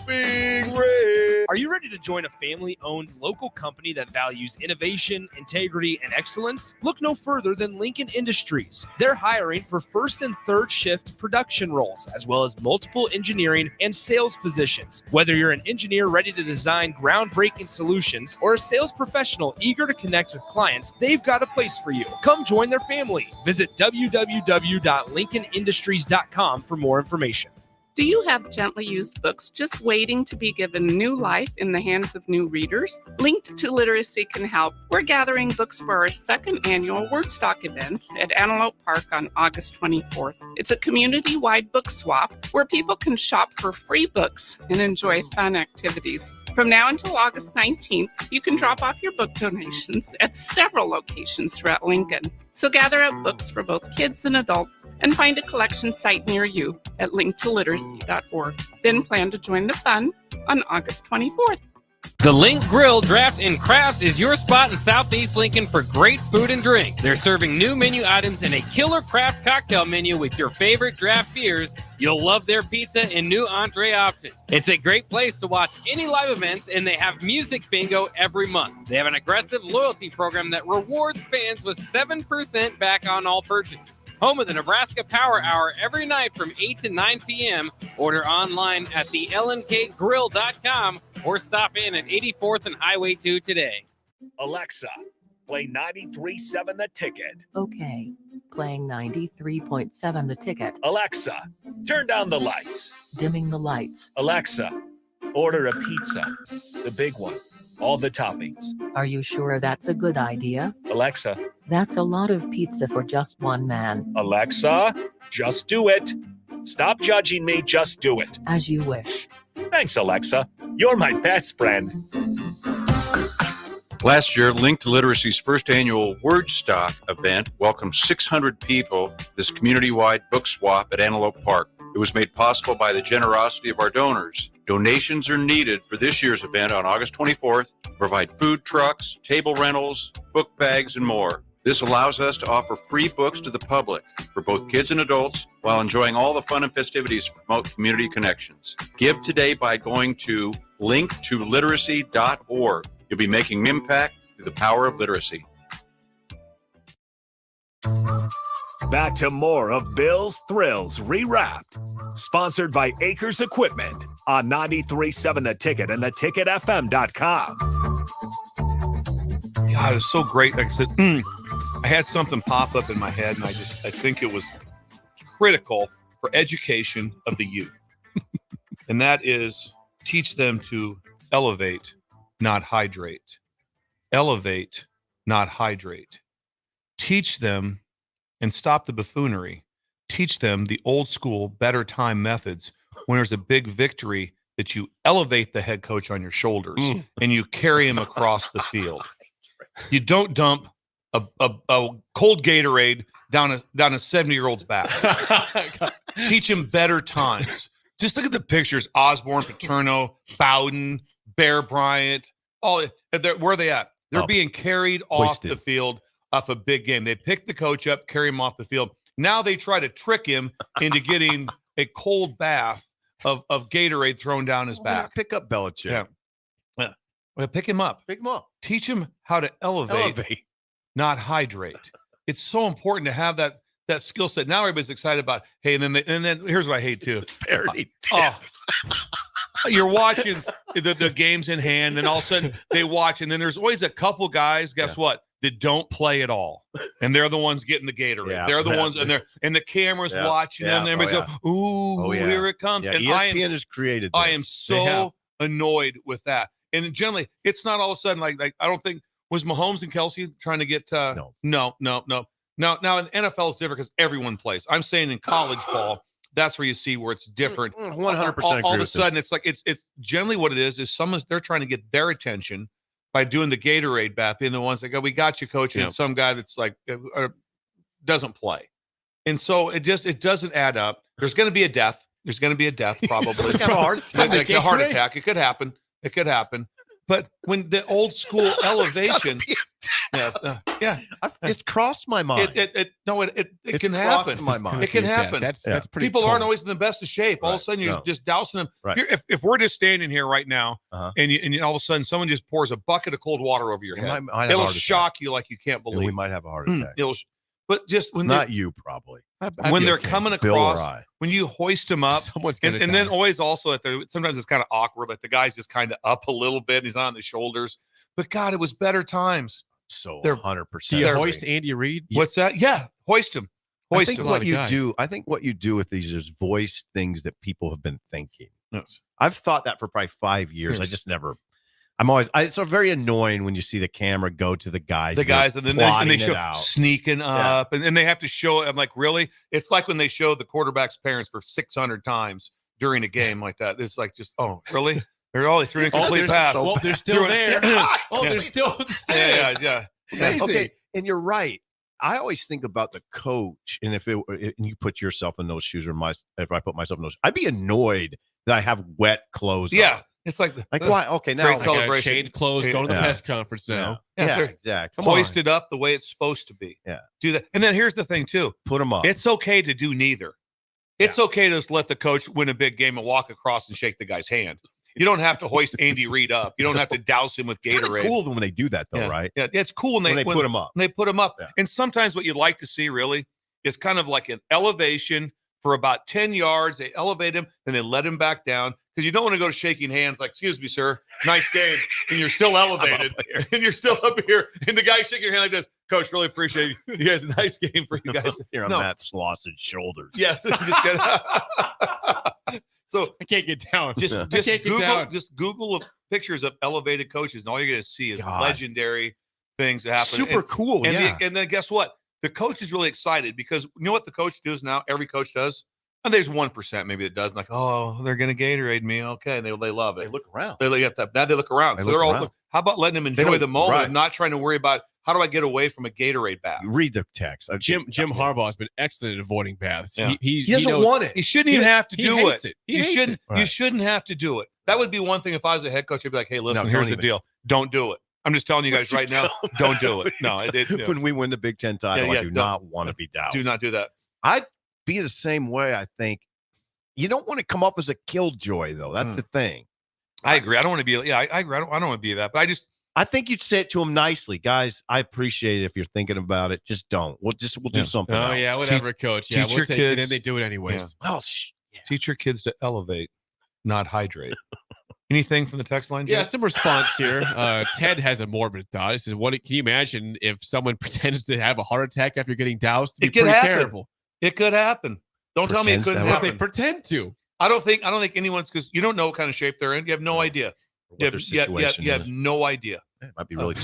Speaker 17: Big Red.
Speaker 18: Are you ready to join a family-owned local company that values innovation, integrity, and excellence? Look no further than Lincoln Industries. They're hiring for first and third shift production roles, as well as multiple engineering and sales positions. Whether you're an engineer ready to design groundbreaking solutions or a sales professional eager to connect with clients, they've got a place for you. Come join their family. Visit www.lincolnindustries.com for more information.
Speaker 19: Do you have gently used books just waiting to be given new life in the hands of new readers? Linked to Literacy can help. We're gathering books for our second annual Wordstock event at Antelope Park on August 24th. It's a community-wide book swap where people can shop for free books and enjoy fun activities. From now until August 19th, you can drop off your book donations at several locations throughout Lincoln. So gather up books for both kids and adults and find a collection site near you at linktoliteracy.org. Then plan to join the fun on August 24th.
Speaker 20: The Link Grill, Draft, and Crafts is your spot in Southeast Lincoln for great food and drink. They're serving new menu items and a killer craft cocktail menu with your favorite draft beers. You'll love their pizza and new entree options. It's a great place to watch any live events, and they have music bingo every month. They have an aggressive loyalty program that rewards fans with 7% back on all purchases. Home of the Nebraska Power Hour every night from 8 to 9 p.m. Order online at thelnkgrill.com or stop in at 84th and Highway 2 today.
Speaker 9: Alexa, play 93.7 The Ticket.
Speaker 21: Okay, playing 93.7 The Ticket.
Speaker 9: Alexa, turn down the lights.
Speaker 21: Dimming the lights.
Speaker 9: Alexa, order a pizza, the big one, all the toppings.
Speaker 21: Are you sure that's a good idea?
Speaker 9: Alexa.
Speaker 21: That's a lot of pizza for just one man.
Speaker 9: Alexa, just do it. Stop judging me, just do it.
Speaker 21: As you wish.
Speaker 9: Thanks, Alexa. You're my best friend.
Speaker 22: Last year, Linked to Literacy's first annual Wordstock event welcomed 600 people to this community-wide book swap at Antelope Park. It was made possible by the generosity of our donors. Donations are needed for this year's event on August 24th to provide food trucks, table rentals, book bags, and more. This allows us to offer free books to the public for both kids and adults while enjoying all the fun and festivities to promote community connections. Give today by going to linktoliteracy.org. You'll be making an impact through the power of literacy.
Speaker 9: Back to more of Bill's Thrills Rewrapped, sponsored by Acres Equipment on 93.7 The Ticket and theticketfm.com.
Speaker 10: God, it was so great. Like I said, I had something pop up in my head, and I think it was critical for education of the youth. And that is teach them to elevate, not hydrate. Elevate, not hydrate. Teach them and stop the buffoonery. Teach them the old school, better time methods. When there's a big victory, that you elevate the head coach on your shoulders and you carry him across the field. You don't dump a cold Gatorade down a 70-year-old's back. Teach him better times. Just look at the pictures: Osborne, Paterno, Bowden, Bear Bryant. Where are they at? They're being carried off the field off a big game. They pick the coach up, carry him off the field. Now they try to trick him into getting a cold bath of Gatorade thrown down his back.
Speaker 11: Pick up Belichick.
Speaker 10: Yeah. Well, pick him up.
Speaker 11: Pick him up.
Speaker 10: Teach him how to elevate. Not hydrate. It's so important to have that skill set. Now everybody's excited about, hey, and then here's what I hate too.
Speaker 11: Parody.
Speaker 10: you're watching the games in hand, and all of a sudden they watch, and then there's always a couple guys. Guess what? That don't play at all, and they're the ones getting the Gatorade.
Speaker 11: Yeah,
Speaker 10: they're the ones, and the camera's watching them. And everybody's going, "Ooh, here it comes!"
Speaker 11: Yeah,
Speaker 10: And
Speaker 11: ESPN has created.
Speaker 10: I
Speaker 11: this.
Speaker 10: am so annoyed with that. And generally, it's not all of a sudden like I don't think was Mahomes and Kelsey trying to get no. Now in the NFL is different because everyone plays. I'm saying in college ball, that's where you see where it's different.
Speaker 11: 100%.
Speaker 10: All of a sudden, it's like it's generally what it is they're trying to get their attention by doing the Gatorade bath, being the ones that go, "We got you, coach," and some guy that's like doesn't play, and so it doesn't add up. There's going to be a death. There's going to be a death probably.
Speaker 11: Got a heart attack.
Speaker 10: Like a heart attack. It could happen. It could happen. But when the old school elevation,
Speaker 11: it's crossed my mind.
Speaker 10: It can happen.
Speaker 11: My mind.
Speaker 10: It can happen.
Speaker 12: That's pretty.
Speaker 10: People
Speaker 12: cool.
Speaker 10: aren't always in the best of shape. All of a sudden, you're just dousing them.
Speaker 11: Right.
Speaker 10: Here, if we're just standing here right now, and all of a sudden someone just pours a bucket of cold water over your head, it'll shock you like you can't believe.
Speaker 11: We might have a heart attack.
Speaker 10: But just when
Speaker 11: not you probably.
Speaker 10: When they're coming across, when you hoist them up,
Speaker 12: someone's
Speaker 10: and then always also sometimes it's kind of awkward, but the guy's just kind of up a little bit. And he's not on the shoulders. But God, it was better times.
Speaker 11: So
Speaker 10: they're
Speaker 11: 100%.
Speaker 12: Do you hoist Andy Reid?
Speaker 10: What's that? Yeah, hoist him.
Speaker 11: I think what you do with these is voice things that people have been thinking.
Speaker 10: Yes.
Speaker 11: I've thought that for probably 5 years. I just never. It's so very annoying when you see the camera go to the guys.
Speaker 10: And then they show sneaking up, and they have to show. I'm like, really? It's like when they show the quarterback's parents for 600 times during a game like that. It's like just, oh, really? They threw a complete pass.
Speaker 12: Well, they're still there. They're still there.
Speaker 10: Yeah.
Speaker 11: Okay, and you're right. I always think about the coach, and if you put yourself in those shoes, or if I put myself in those, I'd be annoyed that I have wet clothes.
Speaker 10: Yeah.
Speaker 11: on.
Speaker 10: It's like
Speaker 11: why? Okay, now
Speaker 10: celebration.
Speaker 12: Change clothes, go to the press conference now.
Speaker 11: Yeah, exactly.
Speaker 10: Hoist it up the way it's supposed to be.
Speaker 11: Yeah.
Speaker 10: Do that. And then here's the thing, too.
Speaker 11: Put them up.
Speaker 10: It's okay to do neither. It's okay to just let the coach win a big game and walk across and shake the guy's hand. You don't have to hoist Andy Reid up. You don't have to douse him with Gatorade.
Speaker 11: It's cool when they do that, though, right?
Speaker 10: Yeah, it's cool when they
Speaker 11: put him up.
Speaker 10: When they put him up.
Speaker 11: Yeah.
Speaker 10: And sometimes what you'd like to see, really, is kind of like an elevation for about 10 yards. They elevate him, and they let him back down. Because you don't want to go to shaking hands like, "Excuse me, sir, nice game," and you're still elevated, and you're still up here, and the guy shaking your hand like this, "Coach, really appreciate you. You guys, a nice game for you guys."
Speaker 11: Here on Matt Sloss's shoulders.
Speaker 10: Yes. So
Speaker 12: I can't get down.
Speaker 10: Just Google pictures of elevated coaches, and all you're going to see is legendary things that happen.
Speaker 11: Super cool.
Speaker 10: And then guess what? The coach is really excited because you know what the coach does now? Every coach does. And there's 1% maybe that does. Like, oh, they're going to Gatorade me. Okay. And they love it.
Speaker 11: They look around.
Speaker 10: Now they look around. How about letting them enjoy the moment and not trying to worry about how do I get away from a Gatorade bath?
Speaker 11: Read the text.
Speaker 12: Jim Harbaugh has been excellent at avoiding baths.
Speaker 10: Yeah.
Speaker 11: He doesn't want it.
Speaker 10: He shouldn't even have to do it.
Speaker 12: You
Speaker 10: shouldn't have to do it. That would be one thing if I was a head coach. I'd be like, hey, listen, here's the deal. Don't do it. I'm just telling you guys right now, don't do it. No,
Speaker 11: when we win the Big Ten title, I do not want to be down.
Speaker 10: Do not do that.
Speaker 11: I'd be the same way, I think. You don't want to come up as a killjoy, though. That's the thing.
Speaker 10: I agree. I don't want to be. Yeah, I agree. I don't want to be that. But
Speaker 11: I think you'd say it to them nicely, guys. I appreciate it if you're thinking about it. Just don't. We'll do something.
Speaker 12: Oh
Speaker 11: else.
Speaker 12: yeah, whatever, coach. Yeah,
Speaker 10: teach
Speaker 12: we'll
Speaker 10: your
Speaker 12: take
Speaker 10: kids,
Speaker 12: it, and they do it anyways.
Speaker 11: Yeah.
Speaker 10: Teach your kids to elevate, not hydrate. Anything from the text line, Jay?
Speaker 12: Yeah, some response here. Ted has a morbid thought. He says, "What can you imagine if someone pretends to have a heart attack after getting doused?
Speaker 10: It could happen. Terrible. It could happen. Don't tell me it couldn't happen.
Speaker 12: They pretend to.
Speaker 10: I don't think anyone's because you don't know what kind of shape they're in. You have no idea. You have no idea.
Speaker 11: It might be really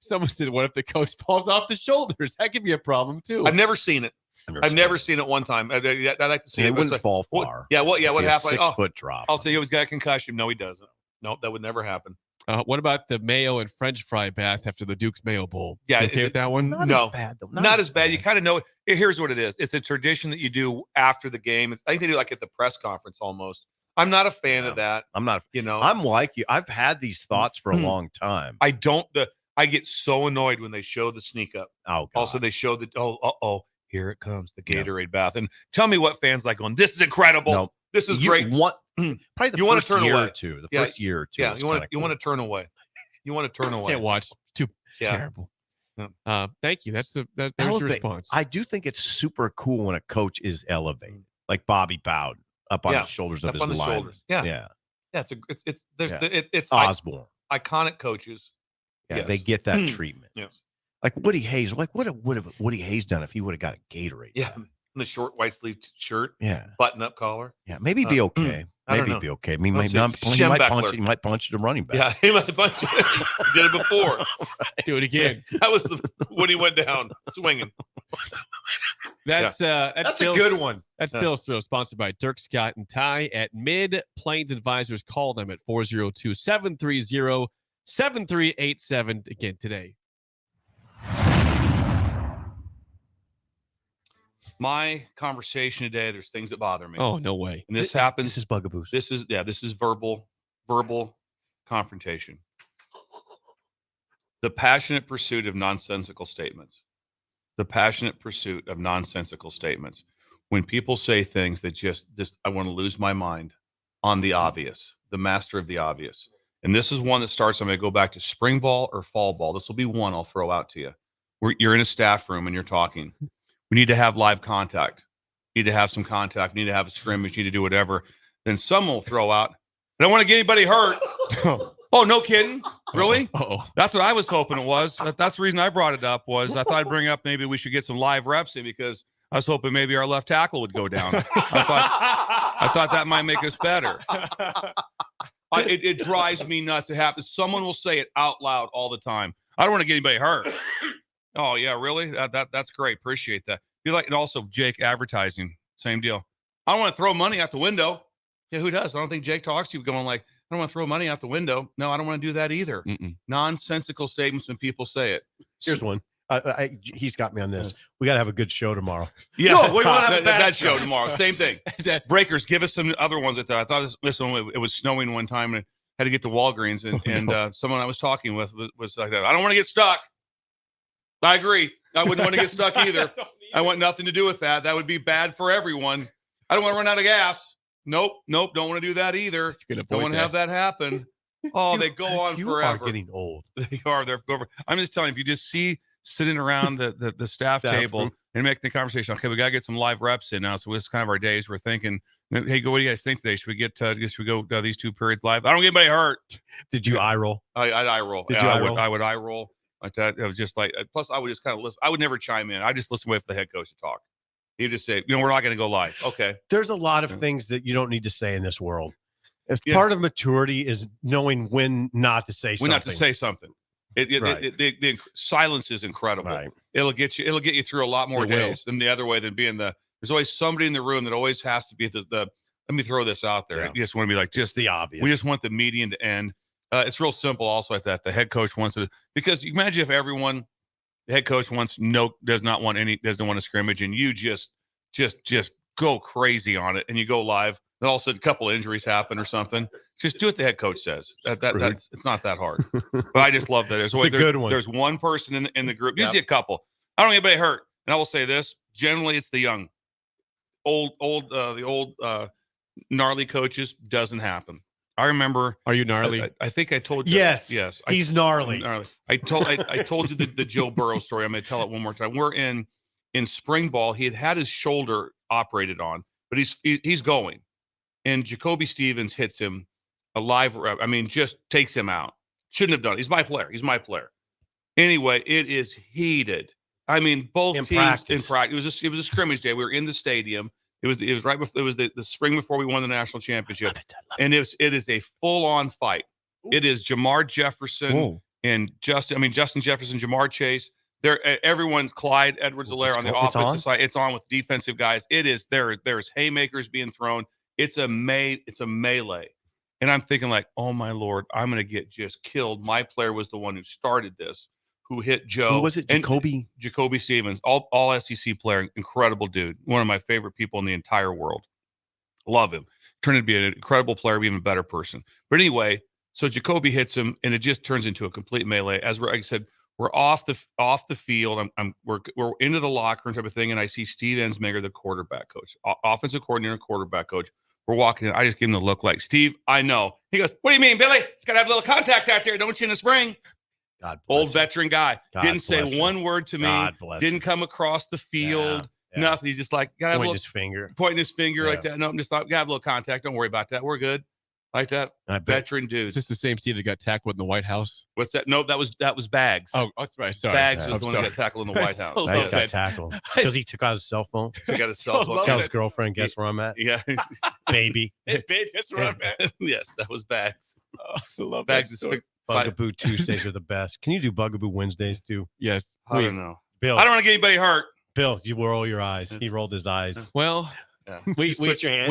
Speaker 12: someone said, "What if the coach falls off the shoulders? That could be a problem too."
Speaker 10: I've never seen it. I've never seen it one time. I'd like to see it.
Speaker 11: They wouldn't fall far.
Speaker 10: What happened?
Speaker 11: 6-foot drop.
Speaker 10: I'll say he was got a concussion. No, he doesn't. No, that would never happen.
Speaker 12: What about the mayo and French fry bath after the Duke's Mayo Bowl?
Speaker 10: Yeah,
Speaker 12: you okay with that one?
Speaker 11: Not as bad though.
Speaker 10: Not as bad. You kind of know. Here's what it is. It's a tradition that you do after the game. I think they do like at the press conference almost. I'm not a fan of that.
Speaker 11: I'm not. I'm like you. I've had these thoughts for a long time.
Speaker 10: I don't. I get so annoyed when they show the sneak up.
Speaker 11: Oh, God.
Speaker 10: Also, they show the here it comes, the Gatorade bath. And tell me what fans like going, this is incredible.
Speaker 11: No.
Speaker 10: This is great.
Speaker 11: Probably the first year or two. The first year or two.
Speaker 10: Yeah, you want to turn away. You want to turn away.
Speaker 12: Can't watch. Too terrible. Yeah. Thank you. There's the response.
Speaker 11: I do think it's super cool when a coach is elevated, like Bobby Bowden. up on
Speaker 10: Yeah,
Speaker 11: the shoulders
Speaker 10: up
Speaker 11: of his
Speaker 10: on the
Speaker 11: line.
Speaker 10: shoulders. Yeah.
Speaker 11: Yeah.
Speaker 10: Yeah, it's
Speaker 11: Osborne.
Speaker 10: iconic coaches.
Speaker 11: Yeah,
Speaker 10: Yes.
Speaker 11: they get that treatment.
Speaker 10: Yes.
Speaker 11: Like Woody Hayes. Like what would have Woody Hayes done if he would have got a Gatorade?
Speaker 10: Yeah. The short white sleeved shirt.
Speaker 11: Yeah.
Speaker 10: Button up collar.
Speaker 11: Yeah, maybe he'd be okay.
Speaker 10: I don't
Speaker 11: Maybe
Speaker 10: know.
Speaker 11: he'd be okay. I mean,
Speaker 10: Let's
Speaker 11: maybe
Speaker 10: see.
Speaker 11: not,
Speaker 10: Schembechler.
Speaker 11: he might punch the running back.
Speaker 10: Yeah, he might punch it. He did it before.
Speaker 12: Do it again.
Speaker 10: That was when he went down swinging.
Speaker 12: That's
Speaker 11: a
Speaker 12: Bill's-
Speaker 11: good one.
Speaker 12: That's
Speaker 10: Yeah.
Speaker 12: Bill's Thrill, sponsored by Dirk Scott and Ty at Mid Plains Advisors. Call them at 402-730-7387 again today.
Speaker 10: My conversation today, there's things that bother me.
Speaker 12: Oh, no way.
Speaker 10: And this happens.
Speaker 11: This is bugaboos.
Speaker 10: This is verbal confrontation. The passionate pursuit of nonsensical statements. The passionate pursuit of nonsensical statements. When people say things that just I want to lose my mind on the obvious, the master of the obvious. And this is one that starts, I'm going to go back to spring ball or fall ball. This will be one I'll throw out to you. You're in a staff room and you're talking. We need to have live contact. We need to have some contact. We need to have a scrimmage. We need to do whatever. Then someone will throw out, I don't want to get anybody hurt. Oh, no kidding. Really?
Speaker 12: Uh-oh.
Speaker 10: That's what I was hoping it was. That's the reason I brought it up was I thought I'd bring up maybe we should get some live reps in because I was hoping maybe our left tackle would go down. I thought that might make us better. It drives me nuts. It happens. Someone will say it out loud all the time. I don't want to get anybody hurt. Oh yeah, really? That's great. Appreciate that. You like, and also Jake advertising, same deal. I don't want to throw money out the window. Yeah, who does? I don't think Jake talks to you going like, I don't want to throw money out the window. No, I don't want to do that either. Nonsensical statements when people say it.
Speaker 11: Here's one. He's got me on this. We got to have a good show tomorrow.
Speaker 10: Yeah,
Speaker 11: No, we want to have a
Speaker 10: that show tomorrow. Same thing. Breakers, give us some other ones that I thought. Listen, it was snowing one time and I had to get to Walgreens, and someone I was talking with was like that. I don't want to get stuck. I agree. I wouldn't want to get stuck either. I want nothing to do with that. That would be bad for everyone. I don't want to run out of gas. Nope. Don't want to do that either. Don't want to have that happen. Oh, they go on
Speaker 11: You
Speaker 10: forever.
Speaker 11: are getting old.
Speaker 10: They are. They're over. I'm just telling you, if you just see sitting around the staff table
Speaker 11: room.
Speaker 10: and making the conversation, okay, we got to get some live reps in now. So this is kind of our days. We're thinking, hey, what do you guys think today? Should we go these 2 periods live? I don't get anybody hurt.
Speaker 11: Did you eye roll?
Speaker 10: I'd eye roll.
Speaker 11: Did
Speaker 10: Yeah,
Speaker 11: you
Speaker 10: I
Speaker 11: eye
Speaker 10: would.
Speaker 11: roll?
Speaker 10: I would eye roll like that. It was just like. Plus, I would just kind of listen. I would never chime in. I just listen wait for the head coach to talk. He'd just say, we're not going to go live. Okay.
Speaker 11: There's a lot of things that you don't need to say in this world. As
Speaker 10: Yeah.
Speaker 11: part of maturity is knowing when not to say
Speaker 10: When
Speaker 11: something.
Speaker 10: not to say something.
Speaker 11: Right.
Speaker 10: The silence is incredible.
Speaker 11: Right.
Speaker 10: It'll get you through a lot more
Speaker 11: It will.
Speaker 10: days than the other way than being there's always somebody in the room that always has to be the let me throw this out there.
Speaker 11: Yeah.
Speaker 10: You just want to be like, just
Speaker 11: the obvious.
Speaker 10: We just want the median to end. It's real simple also like that. The head coach wants to, because you imagine if everyone, the head coach doesn't want to scrimmage and you just go crazy on it and you go live. Then all of a sudden a couple of injuries happen or something. Just do what the head coach says. That's it's not that hard. But I just love that. There's
Speaker 11: It's a good one.
Speaker 10: There's one person in the group, usually a couple. I don't get anybody hurt. And I will say this, generally it's the young. The old gnarly coaches doesn't happen. I remember.
Speaker 12: Are you gnarly?
Speaker 10: I think I told you.
Speaker 11: Yes. He's gnarly.
Speaker 10: I told you the Joe Burrow story. I'm going to tell it one more time. We're in spring ball. He had his shoulder operated on, but he's going. And Jacoby Stevens hits him a live rep. I mean, just takes him out. Shouldn't have done it. He's my player. Anyway, it is heated. I mean, both teams in practice. It was a scrimmage day. We were in the stadium. It was right before. It was the spring before we won the national championship. And it is a full on fight. It is Jamar Jefferson and Justin Jefferson, Jamar Chase. Everyone, Clyde Edwards-Helaire on the offensive side. It's on with defensive guys. It is there's haymakers being thrown. It's a melee. And I'm thinking like, oh my Lord, I'm going to get just killed. My player was the one who started this, who hit Joe.
Speaker 11: Who was it? Jacoby?
Speaker 10: Jacoby Stevens, all SEC player, incredible dude. One of my favorite people in the entire world. Love him. Turned to be an incredible player, even a better person. But anyway, so Jacoby hits him and it just turns into a complete melee. As like I said, we're off the field. We're into the locker room type of thing. And I see Steve Ensminger, the quarterback coach, offensive coordinator, quarterback coach. We're walking in. I just give him the look like, Steve, I know. He goes, what do you mean, Billy? It's got to have a little contact out there, don't you, in the spring?
Speaker 11: God
Speaker 10: Old veteran guy.
Speaker 11: God
Speaker 10: Didn't say
Speaker 11: bless him.
Speaker 10: one word to me.
Speaker 11: God bless
Speaker 10: Didn't
Speaker 11: him.
Speaker 10: come across the field. Nothing. He's just like, got
Speaker 1: Pointing his finger.
Speaker 10: Pointing his finger like that. No, I'm just like, got a little contact. Don't worry about that. We're good. Like that.
Speaker 1: I bet.
Speaker 10: Veteran dude.
Speaker 12: Is this the same Steve that got tackled in the White House?
Speaker 10: What's that? No, that was Bags.
Speaker 12: Oh, that's right. Sorry.
Speaker 10: Bags was the one that got tackled in the White House.
Speaker 1: Bags got tackled because he took out his cell phone.
Speaker 10: Took out his cell phone.
Speaker 1: Tell his girlfriend, guess where I'm at?
Speaker 10: Yeah.
Speaker 1: Baby.
Speaker 12: Hey, babe, guess where I'm at?
Speaker 10: Yes, that was Bags.
Speaker 12: Oh, I still love
Speaker 10: Bags
Speaker 12: that
Speaker 10: is
Speaker 12: story.
Speaker 1: Bugaboo Tuesdays are the best. Can you do Bugaboo Wednesdays too?
Speaker 12: Yes.
Speaker 10: I don't know.
Speaker 1: Bill.
Speaker 10: I don't want to get anybody hurt.
Speaker 1: Bill, you roll your eyes. He rolled his eyes.
Speaker 12: Well,
Speaker 10: Yeah.
Speaker 12: we
Speaker 1: put your hand-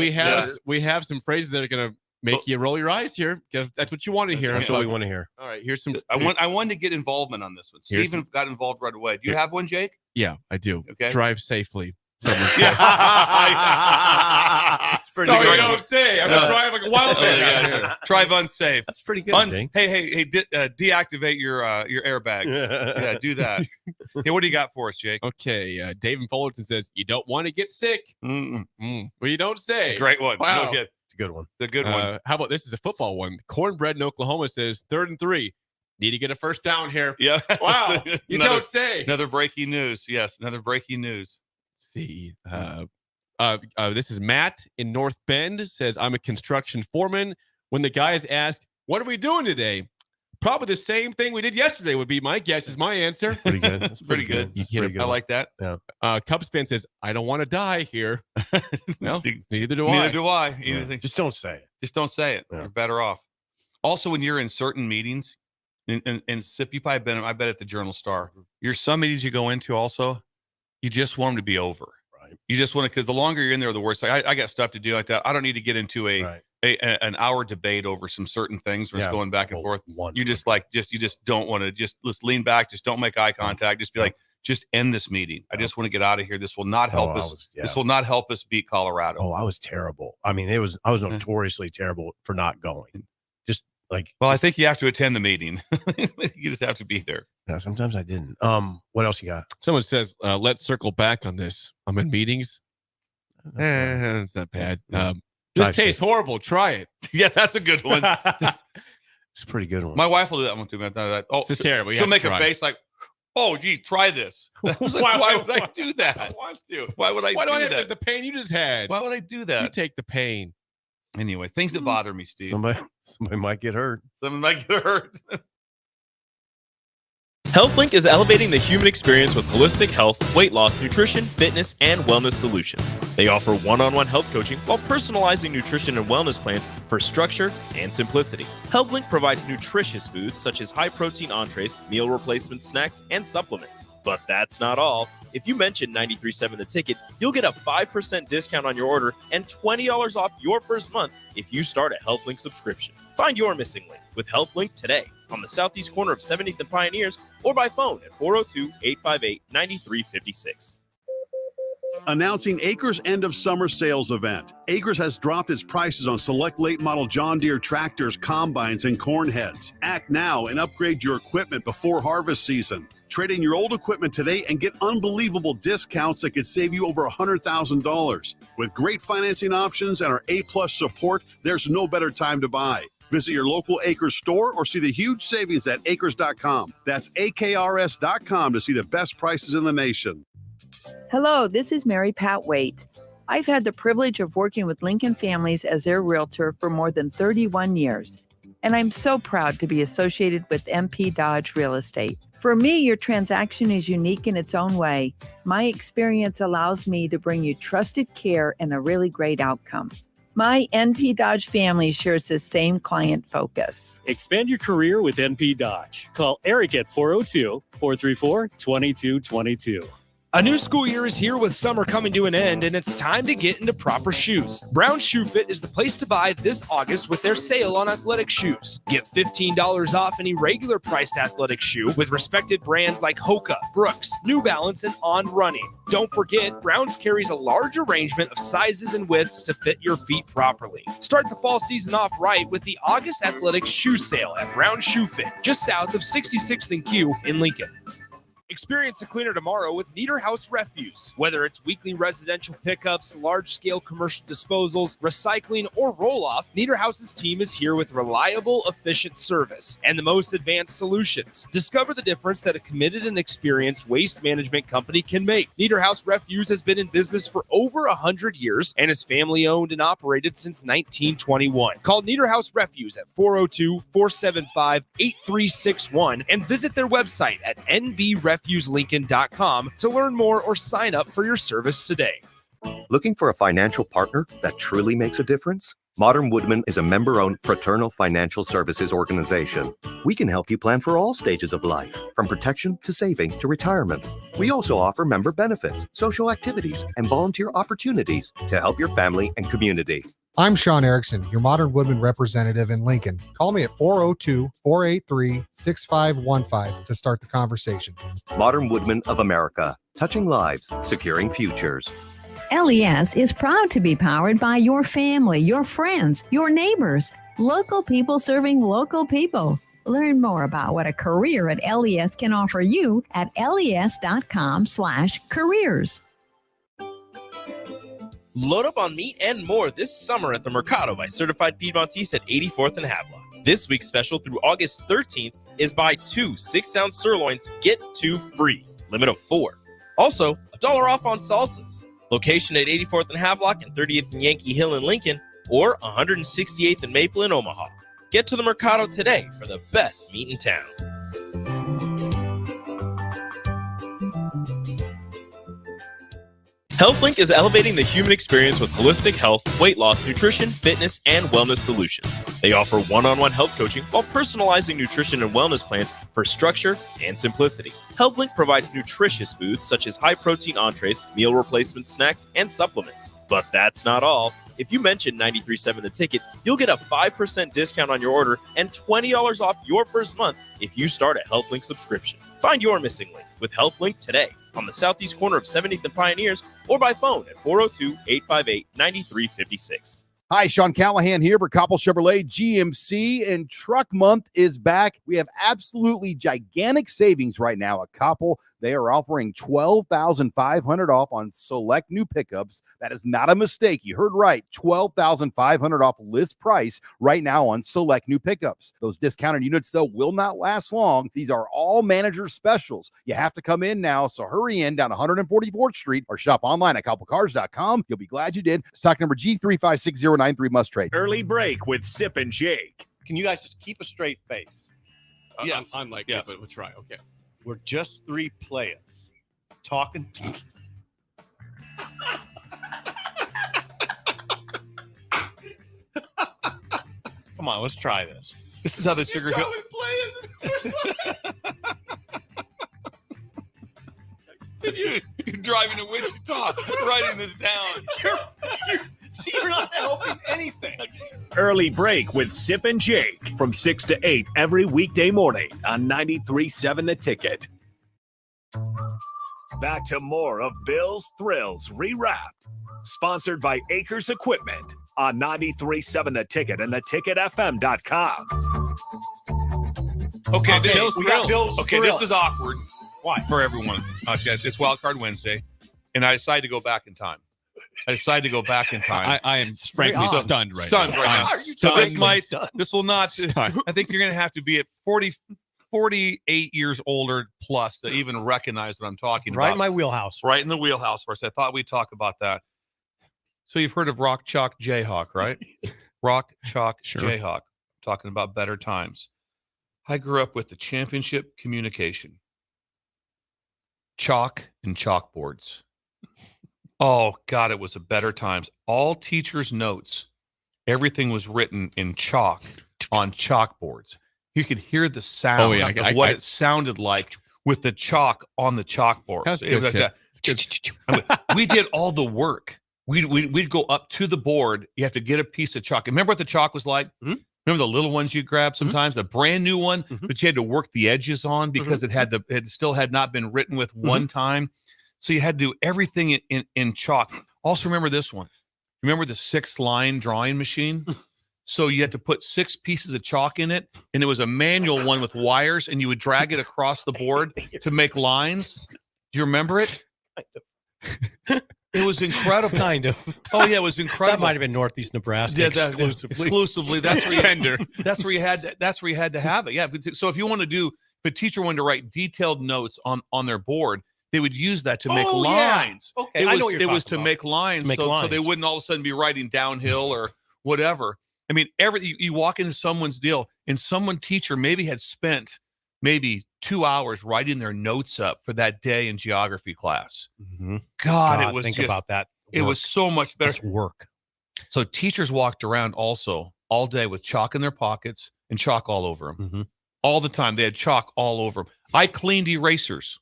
Speaker 12: we have some phrases that are gonna make you roll your eyes here because that's what you want to hear.
Speaker 1: That's what we want to hear.
Speaker 12: All right, here's some.
Speaker 10: I wanted to get involvement on this one.
Speaker 12: Here's
Speaker 10: Steven got involved right away. Do you have one, Jake?
Speaker 12: Yeah, I do.
Speaker 10: Okay.
Speaker 12: Drive safely. Someone says.
Speaker 10: It's pretty
Speaker 12: No,
Speaker 10: good.
Speaker 12: you don't say. I'm driving like a wild man out here.
Speaker 10: Drive unsafe.
Speaker 1: That's pretty good. Jake.
Speaker 10: Hey, deactivate your airbags. Yeah, do that. Hey, what do you got for us, Jake?
Speaker 12: Okay, David Fullerton says you don't want to get sick. Well, you don't say.
Speaker 10: Great one.
Speaker 12: Wow.
Speaker 10: No kid.
Speaker 1: It's a good one.
Speaker 10: It's a good one.
Speaker 12: How about this is a football one? Cornbread in Oklahoma says 3rd and 3. Need to get a first down here.
Speaker 10: Yeah.
Speaker 12: Wow. You don't say.
Speaker 10: Another breaking news. Yes, another breaking news.
Speaker 12: See. This is Matt in North Bend says I'm a construction foreman. When the guys ask, "What are we doing today?" Probably the same thing we did yesterday would be my guess. Is my answer.
Speaker 1: Pretty good.
Speaker 10: That's pretty good.
Speaker 12: You hit
Speaker 10: I like that.
Speaker 1: Yeah.
Speaker 12: Cubs fan says I don't want to die here. No, neither do
Speaker 10: Neither
Speaker 12: I.
Speaker 10: do I.
Speaker 1: Yeah. Just don't say it.
Speaker 10: Just don't say it.
Speaker 1: Yeah.
Speaker 10: You're better off. Also, when you're in certain meetings, and Sip, you probably been, I bet at the Journal Star. You're some meetings you go into also, you just want them to be over.
Speaker 1: Right.
Speaker 10: You just want to, because the longer you're in there, the worse. Like I got stuff to do like that. I don't need to get into an hour debate over some certain things where it's going back and forth. You just you just don't want to let's lean back. Just don't make eye contact. Just be like, just end this meeting. I just want to get out of here. This will not help us. This will not help us beat Colorado.
Speaker 1: Oh, I was terrible. I mean, I was notoriously terrible for not going. Just like,
Speaker 10: well, I think you have to attend the meeting. You just have to be there.
Speaker 1: Yeah, sometimes I didn't. What else you got?
Speaker 12: Someone says, let's circle back on this. I'm in meetings. It's not bad. This tastes horrible. Try it.
Speaker 10: Yeah, that's a good one.
Speaker 1: It's a pretty good one.
Speaker 10: My wife will do that one too. Oh,
Speaker 12: this is terrible. You
Speaker 10: She'll
Speaker 12: have
Speaker 10: make
Speaker 12: to
Speaker 10: a
Speaker 12: try
Speaker 10: face like, "Oh, gee, try this." I was like, why would I do that?
Speaker 12: I want to.
Speaker 10: Why would I
Speaker 12: Why do I
Speaker 10: do
Speaker 12: have
Speaker 10: that?
Speaker 12: the pain you just had?
Speaker 10: Why would I do
Speaker 12: You
Speaker 10: that?
Speaker 12: take the pain.
Speaker 10: Anyway, things that bother me, Steve.
Speaker 1: Somebody might get hurt.
Speaker 10: Someone might get hurt.
Speaker 15: HealthLink is elevating the human experience with holistic health, weight loss, nutrition, fitness, and wellness solutions. They offer one-on-one health coaching while personalizing nutrition and wellness plans for structure and simplicity. HealthLink provides nutritious foods such as high-protein entrees, meal replacement snacks, and supplements. But that's not all. If you mention 93.7 The Ticket, you'll get a 5% discount on your order and $20 off your first month if you start a HealthLink subscription. Find your missing link with HealthLink today on the southeast corner of 17th and Pioneers or by phone at 402-858-9356.
Speaker 13: Announcing Acres' end of summer sales event. Acres has dropped its prices on select late model John Deere tractors, combines, and corn heads. Act now and upgrade your equipment before harvest season. Trade in your old equipment today and get unbelievable discounts that could save you over $100,000. With great financing options and our A-plus support, there's no better time to buy. Visit your local Acres store or see the huge savings at acres.com. That's AKRS.com to see the best prices in the nation.
Speaker 3: Hello, this is Mary Pat Waite. I've had the privilege of working with Lincoln Families as their realtor for more than 31 years, and I'm so proud to be associated with MP Dodge Real Estate. For me, your transaction is unique in its own way. My experience allows me to bring you trusted care and a really great outcome. My NP Dodge family shares the same client focus.
Speaker 23: Expand your career with NP Dodge. Call Eric at 402-434-2222.
Speaker 18: A new school year is here with summer coming to an end, and it's time to get into proper shoes. Brown Shoe Fit is the place to buy this August with their sale on athletic shoes. Get $15 off any regular priced athletic shoe with respected brands like Hoka, Brooks, New Balance, and On Running. Don't forget, Browns carries a large arrangement of sizes and widths to fit your feet properly. Start the fall season off right with the August athletic shoe sale at Brown Shoe Fit, just south of 66th and Q in Lincoln. Experience a cleaner tomorrow with Niederhaus Refuse. Whether it's weekly residential pickups, large-scale commercial disposals, recycling, or roll-off, Niederhaus's team is here with reliable, efficient service and the most advanced solutions. Discover the difference that a committed and experienced waste management company can make. Niederhaus Refuse has been in business for over 100 years and is family-owned and operated since 1921. Call Niederhaus Refuse at 402-475-8361 and visit their website at nbrefuselincoln.com to learn more or sign up for your service today.
Speaker 2: Looking for a financial partner that truly makes a difference? Modern Woodman is a member-owned fraternal financial services organization. We can help you plan for all stages of life, from protection to saving to retirement. We also offer member benefits, social activities, and volunteer opportunities to help your family and community.
Speaker 4: I'm Sean Erickson, your Modern Woodman representative in Lincoln. Call me at 402-483-6515 to start the conversation.
Speaker 2: Modern Woodman of America, touching lives, securing futures.
Speaker 6: LES is proud to be powered by your family, your friends, your neighbors, local people serving local people. Learn more about what a career at LES can offer you at les.com/careers.
Speaker 15: Load up on meat and more this summer at the Mercado by Certified Piedmontese at 84th and Havelock. This week's special through August 13th is buy 2 6-ounce sirloins, get 2 free. Limit of 4. Also, $1 off on salsas. Location at 84th and Havelock and 30th and Yankee Hill in Lincoln, or 168th and Maple in Omaha. Get to the Mercado today for the best meat in town. HealthLink is elevating the human experience with holistic health, weight loss, nutrition, fitness, and wellness solutions. They offer one-on-one health coaching while personalizing nutrition and wellness plans for structure and simplicity. HealthLink provides nutritious foods such as high-protein entrees, meal replacement snacks, and supplements. But that's not all. If you mention 93.7 The Ticket, you'll get a 5% discount on your order and $20 off your first month if you start a HealthLink subscription. Find your missing link with HealthLink today on the southeast corner of 70th and Pioneers or by phone at 402-858-9356.
Speaker 24: Hi, Sean Callahan here for Coppell Chevrolet GMC, and Truck Month is back. We have absolutely gigantic savings right now at Coppell. They are offering $12,500 off on select new pickups. That is not a mistake. You heard right. $12,500 off list price right now on select new pickups. Those discounted units, though, will not last long. These are all manager specials. You have to come in now, so hurry in down 144th Street or shop online at CoppellCars.com. You'll be glad you did. Stock number G356093 must trade.
Speaker 9: Early break with Sip and Jake.
Speaker 1: Can you guys just keep a straight face?
Speaker 12: Yes. Unlike that, but we'll try. Okay.
Speaker 1: We're just 3 players talking. Come on, let's try this.
Speaker 10: This is how the sugar goes. You're driving to Wichita, writing this down.
Speaker 1: You're not helping anything.
Speaker 9: Early break with Sip and Jake from 6 to 8 every weekday morning on 93.7 The Ticket. Back to more of Bill's Thrills Rewrapped, sponsored by Acres Equipment on 93.7 The Ticket and theticketfm.com.
Speaker 10: Okay,
Speaker 1: Okay,
Speaker 10: Bill's
Speaker 1: we got
Speaker 10: Thrills.
Speaker 1: Bill's
Speaker 10: Okay,
Speaker 1: Thrill.
Speaker 10: this is awkward.
Speaker 1: Why?
Speaker 10: For everyone. Okay, it's Wild Card Wednesday, and I decided to go back in time. I
Speaker 12: I am frankly stunned right
Speaker 10: stunned
Speaker 12: now.
Speaker 10: right
Speaker 12: I
Speaker 10: now.
Speaker 12: am
Speaker 10: So this
Speaker 12: stunned.
Speaker 10: this will not.
Speaker 12: Stunned.
Speaker 10: I think you're going to have to be at 48 years older plus to even recognize what I'm talking
Speaker 1: Right
Speaker 10: about.
Speaker 1: in my wheelhouse.
Speaker 10: Right in the wheelhouse first. I thought we'd talk about that. So you've heard of Rock Chalk Jayhawk, right? Rock Chalk Jayhawk. Talking about better times. I grew up with the championship communication. Chalk and chalkboards. Oh, God, it was a better times. All teachers' notes, everything was written in chalk on chalkboards. You could hear the sound of what it sounded like with the chalk on the chalkboard.
Speaker 12: That's
Speaker 10: It was
Speaker 12: good
Speaker 10: like that. We did all the work. We'd go up to the board. You have to get a piece of chalk. Remember what the chalk was like?
Speaker 12: Mm-hmm.
Speaker 10: Remember the little ones you grab sometimes, the brand new one, but you had to work the edges on because it still had not been written with one time. So you had to do everything in chalk. Also remember this one. Remember the 6-line drawing machine? So you had to put 6 pieces of chalk in it, and it was a manual one with wires, and you would drag it across the board to make lines. Do you remember it? It was incredible.
Speaker 5: Kind of.
Speaker 10: Oh yeah, it was incredible.
Speaker 5: That might have been Northeast Nebraska
Speaker 10: exclusively. That's where you had to have it. Yeah. So if you want to do, if a teacher wanted to write detailed notes on their board, they would use that to make lines.
Speaker 5: Yeah. Okay,
Speaker 10: it was to make lines, so they wouldn't all of a sudden be writing downhill or whatever. I mean, you walk into someone's deal, and teacher maybe had spent maybe 2 hours writing their notes up for that day in geography class.
Speaker 5: Mm-hmm.
Speaker 10: God, it was
Speaker 5: think
Speaker 10: just,
Speaker 5: about that.
Speaker 10: It was so much better.
Speaker 5: That's work.
Speaker 10: So teachers walked around also all day with chalk in their pockets and chalk all over them.
Speaker 5: Mm-hmm.
Speaker 10: All the time. They had chalk all over them. I cleaned erasers.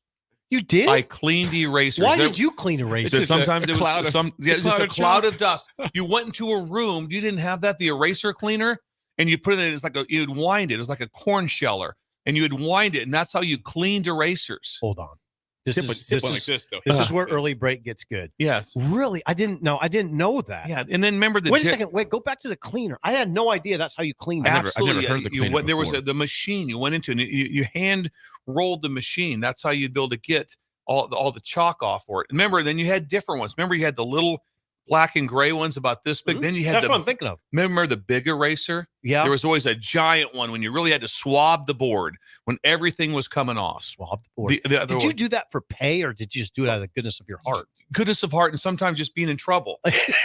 Speaker 5: You did?
Speaker 10: I cleaned erasers.
Speaker 5: Why did you clean erasers?
Speaker 10: Sometimes it was just a cloud of dust. You went into a room. You didn't have that, the eraser cleaner, and you put it in. It's like you'd wind it. It was like a corn sheller, and you would wind it, and that's how you cleaned erasers.
Speaker 5: Hold on. This
Speaker 10: This
Speaker 5: is where early break gets good.
Speaker 10: Yes.
Speaker 5: Really? I didn't know that.
Speaker 10: Yeah. And then remember
Speaker 5: Wait a second. Wait, go back to the cleaner. I had no idea that's how you cleaned that.
Speaker 10: Absolutely.
Speaker 5: I never heard the cleaner
Speaker 10: there was the machine you went into, and you hand rolled the machine. That's how you'd be able to get all the chalk off for it. Remember, then you had different ones. Remember, you had the little black and gray ones about this big. Mm-hmm. Then you had
Speaker 5: that's what I'm thinking of.
Speaker 10: Remember the big eraser?
Speaker 5: Yeah.
Speaker 10: There was always a giant one when you really had to swab the board when everything was coming off.
Speaker 5: Swab the board. Did you do that for pay, or did you just do it out of the goodness of your heart?
Speaker 10: Goodness of heart, and sometimes just being in trouble.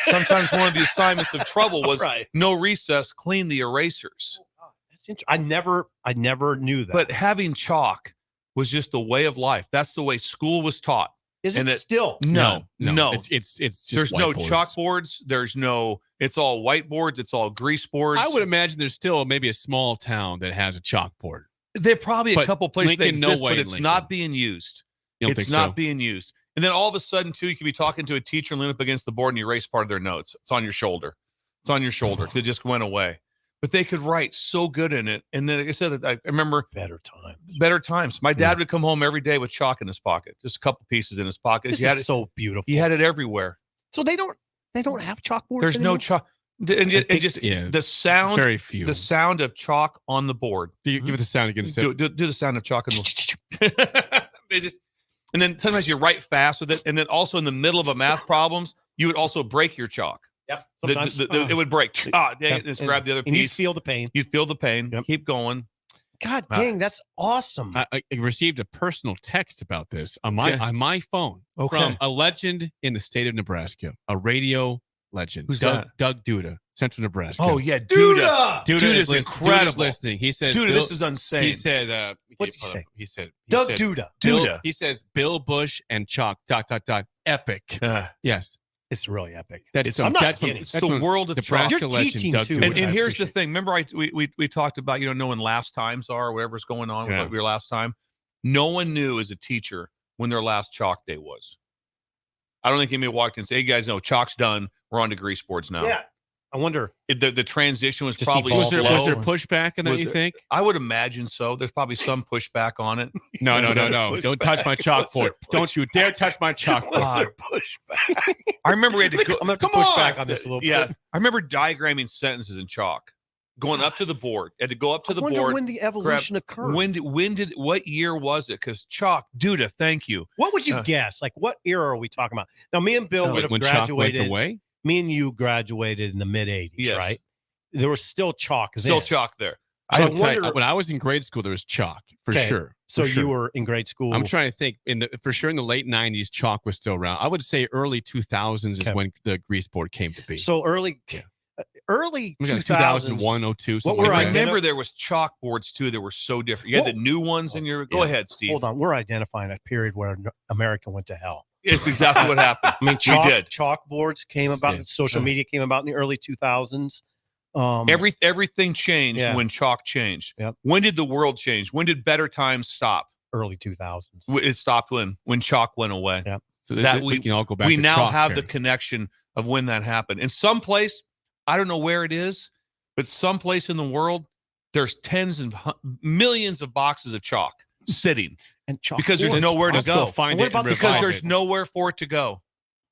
Speaker 10: Sometimes one of the assignments of trouble was no recess, clean the erasers.
Speaker 5: Oh, that's interesting. I never knew that.
Speaker 10: But having chalk was just the way of life. That's the way school was taught.
Speaker 5: Is it still?
Speaker 10: No.
Speaker 12: It's just
Speaker 10: there's no chalkboards. It's all whiteboards. It's all grease boards.
Speaker 12: I would imagine there's still maybe a small town that has a chalkboard.
Speaker 10: There are probably a couple places that exist, but it's
Speaker 12: Lincoln.
Speaker 10: not being used. It's not being used. And then all of a sudden, too, you could be talking to a teacher and lean up against the board and you erase part of their notes. It's on your shoulder. It's on your shoulder because it just went away. But they could write so good in it. And then, like I said, I remember
Speaker 5: better times.
Speaker 10: Better times. My dad would come home every day with chalk in his pocket, just a couple pieces in his pocket.
Speaker 5: This is so beautiful.
Speaker 10: He had it everywhere.
Speaker 5: So they don't have chalkboards.
Speaker 10: There's
Speaker 5: anymore?
Speaker 10: no chalk. And just the sound.
Speaker 12: Very few.
Speaker 10: The sound of chalk on the board.
Speaker 12: Do you give it the sound again?
Speaker 10: Do the sound of chalk on the They just. And then sometimes you write fast with it. And then also in the middle of a math problems, you would also break your chalk.
Speaker 5: Yep. Sometimes
Speaker 10: it would break. Dang it. Just grab the other piece.
Speaker 5: You feel the pain.
Speaker 10: You feel the pain. Yep. Keep going.
Speaker 5: God dang, that's awesome.
Speaker 12: I received a personal text about this on my phone from a legend in the state of Nebraska, a radio legend.
Speaker 10: Who's that?
Speaker 12: Doug Duda, Central Nebraska.
Speaker 10: Oh, yeah. Duda
Speaker 12: is
Speaker 10: incredible.
Speaker 12: Duda's listening. He says,
Speaker 10: Duda, this is insane.
Speaker 12: He said,
Speaker 5: what did he say?
Speaker 12: He said,
Speaker 5: Doug Duda.
Speaker 12: Duda. He says, Bill Bush and chalk, ... Epic. Yes.
Speaker 5: It's really epic.
Speaker 10: I'm not kidding. It's the world of chalk.
Speaker 12: Nebraska legend, Doug Duda.
Speaker 10: And here's the thing. Remember, we talked about, knowing last times are, whatever's going on with your last time. No one knew as a teacher when their last chalk day was. I don't think anybody walked in and said, hey, guys, no, chalk's done. We're on to grease boards now.
Speaker 5: Yeah. I wonder.
Speaker 10: The transition was
Speaker 5: Just
Speaker 10: probably
Speaker 5: evolved.
Speaker 10: slow.
Speaker 12: Was there pushback in that, you think?
Speaker 10: I would imagine so. There's probably some pushback on it.
Speaker 12: No. Don't touch my chalkboard. Don't you dare touch my chalkboard.
Speaker 5: Pushback.
Speaker 10: I remember we had to go.
Speaker 5: I'm going to push back on this a little bit.
Speaker 10: Yeah. I remember diagramming sentences in chalk, going up to the board. Had to go up to the board.
Speaker 5: When the evolution occurred.
Speaker 10: What year was it? Because chalk, Duda, thank you.
Speaker 5: What would you guess? Like, what era are we talking about? Now, me and Bill would have
Speaker 12: when
Speaker 5: graduated.
Speaker 12: Chalk went away?
Speaker 5: Me and you graduated in the mid 80s, right? There was still chalk there.
Speaker 10: Still chalk there.
Speaker 12: So I wonder, when I was in grade school, there was chalk for sure.
Speaker 5: So you were in grade school.
Speaker 12: I'm trying to think. For sure in the late 90s, chalk was still around. I would say early 2000s is when the grease board came to be.
Speaker 5: So early
Speaker 12: 2001, 02.
Speaker 10: I remember there was chalkboards too that were so different. You had the new ones in your. Go ahead, Steve.
Speaker 5: Hold on. We're identifying a period where America went to hell.
Speaker 10: It's exactly what happened.
Speaker 5: I mean, chalkboards came about. Social media came about in the early 2000s.
Speaker 10: Everything changed when chalk changed.
Speaker 5: Yep.
Speaker 10: When did the world change? When did better times stop?
Speaker 5: Early 2000s.
Speaker 10: It stopped when chalk went away.
Speaker 5: Yep.
Speaker 12: So that we can all go back.
Speaker 10: We
Speaker 12: to
Speaker 10: now
Speaker 12: chalk,
Speaker 10: have
Speaker 12: Perry.
Speaker 10: the connection of when that happened. In some place, I don't know where it is, but someplace in the world, there's tens and millions of boxes of chalk sitting,
Speaker 5: and chalk
Speaker 10: because there's nowhere to go.
Speaker 12: Find it
Speaker 10: because there's nowhere for it to go.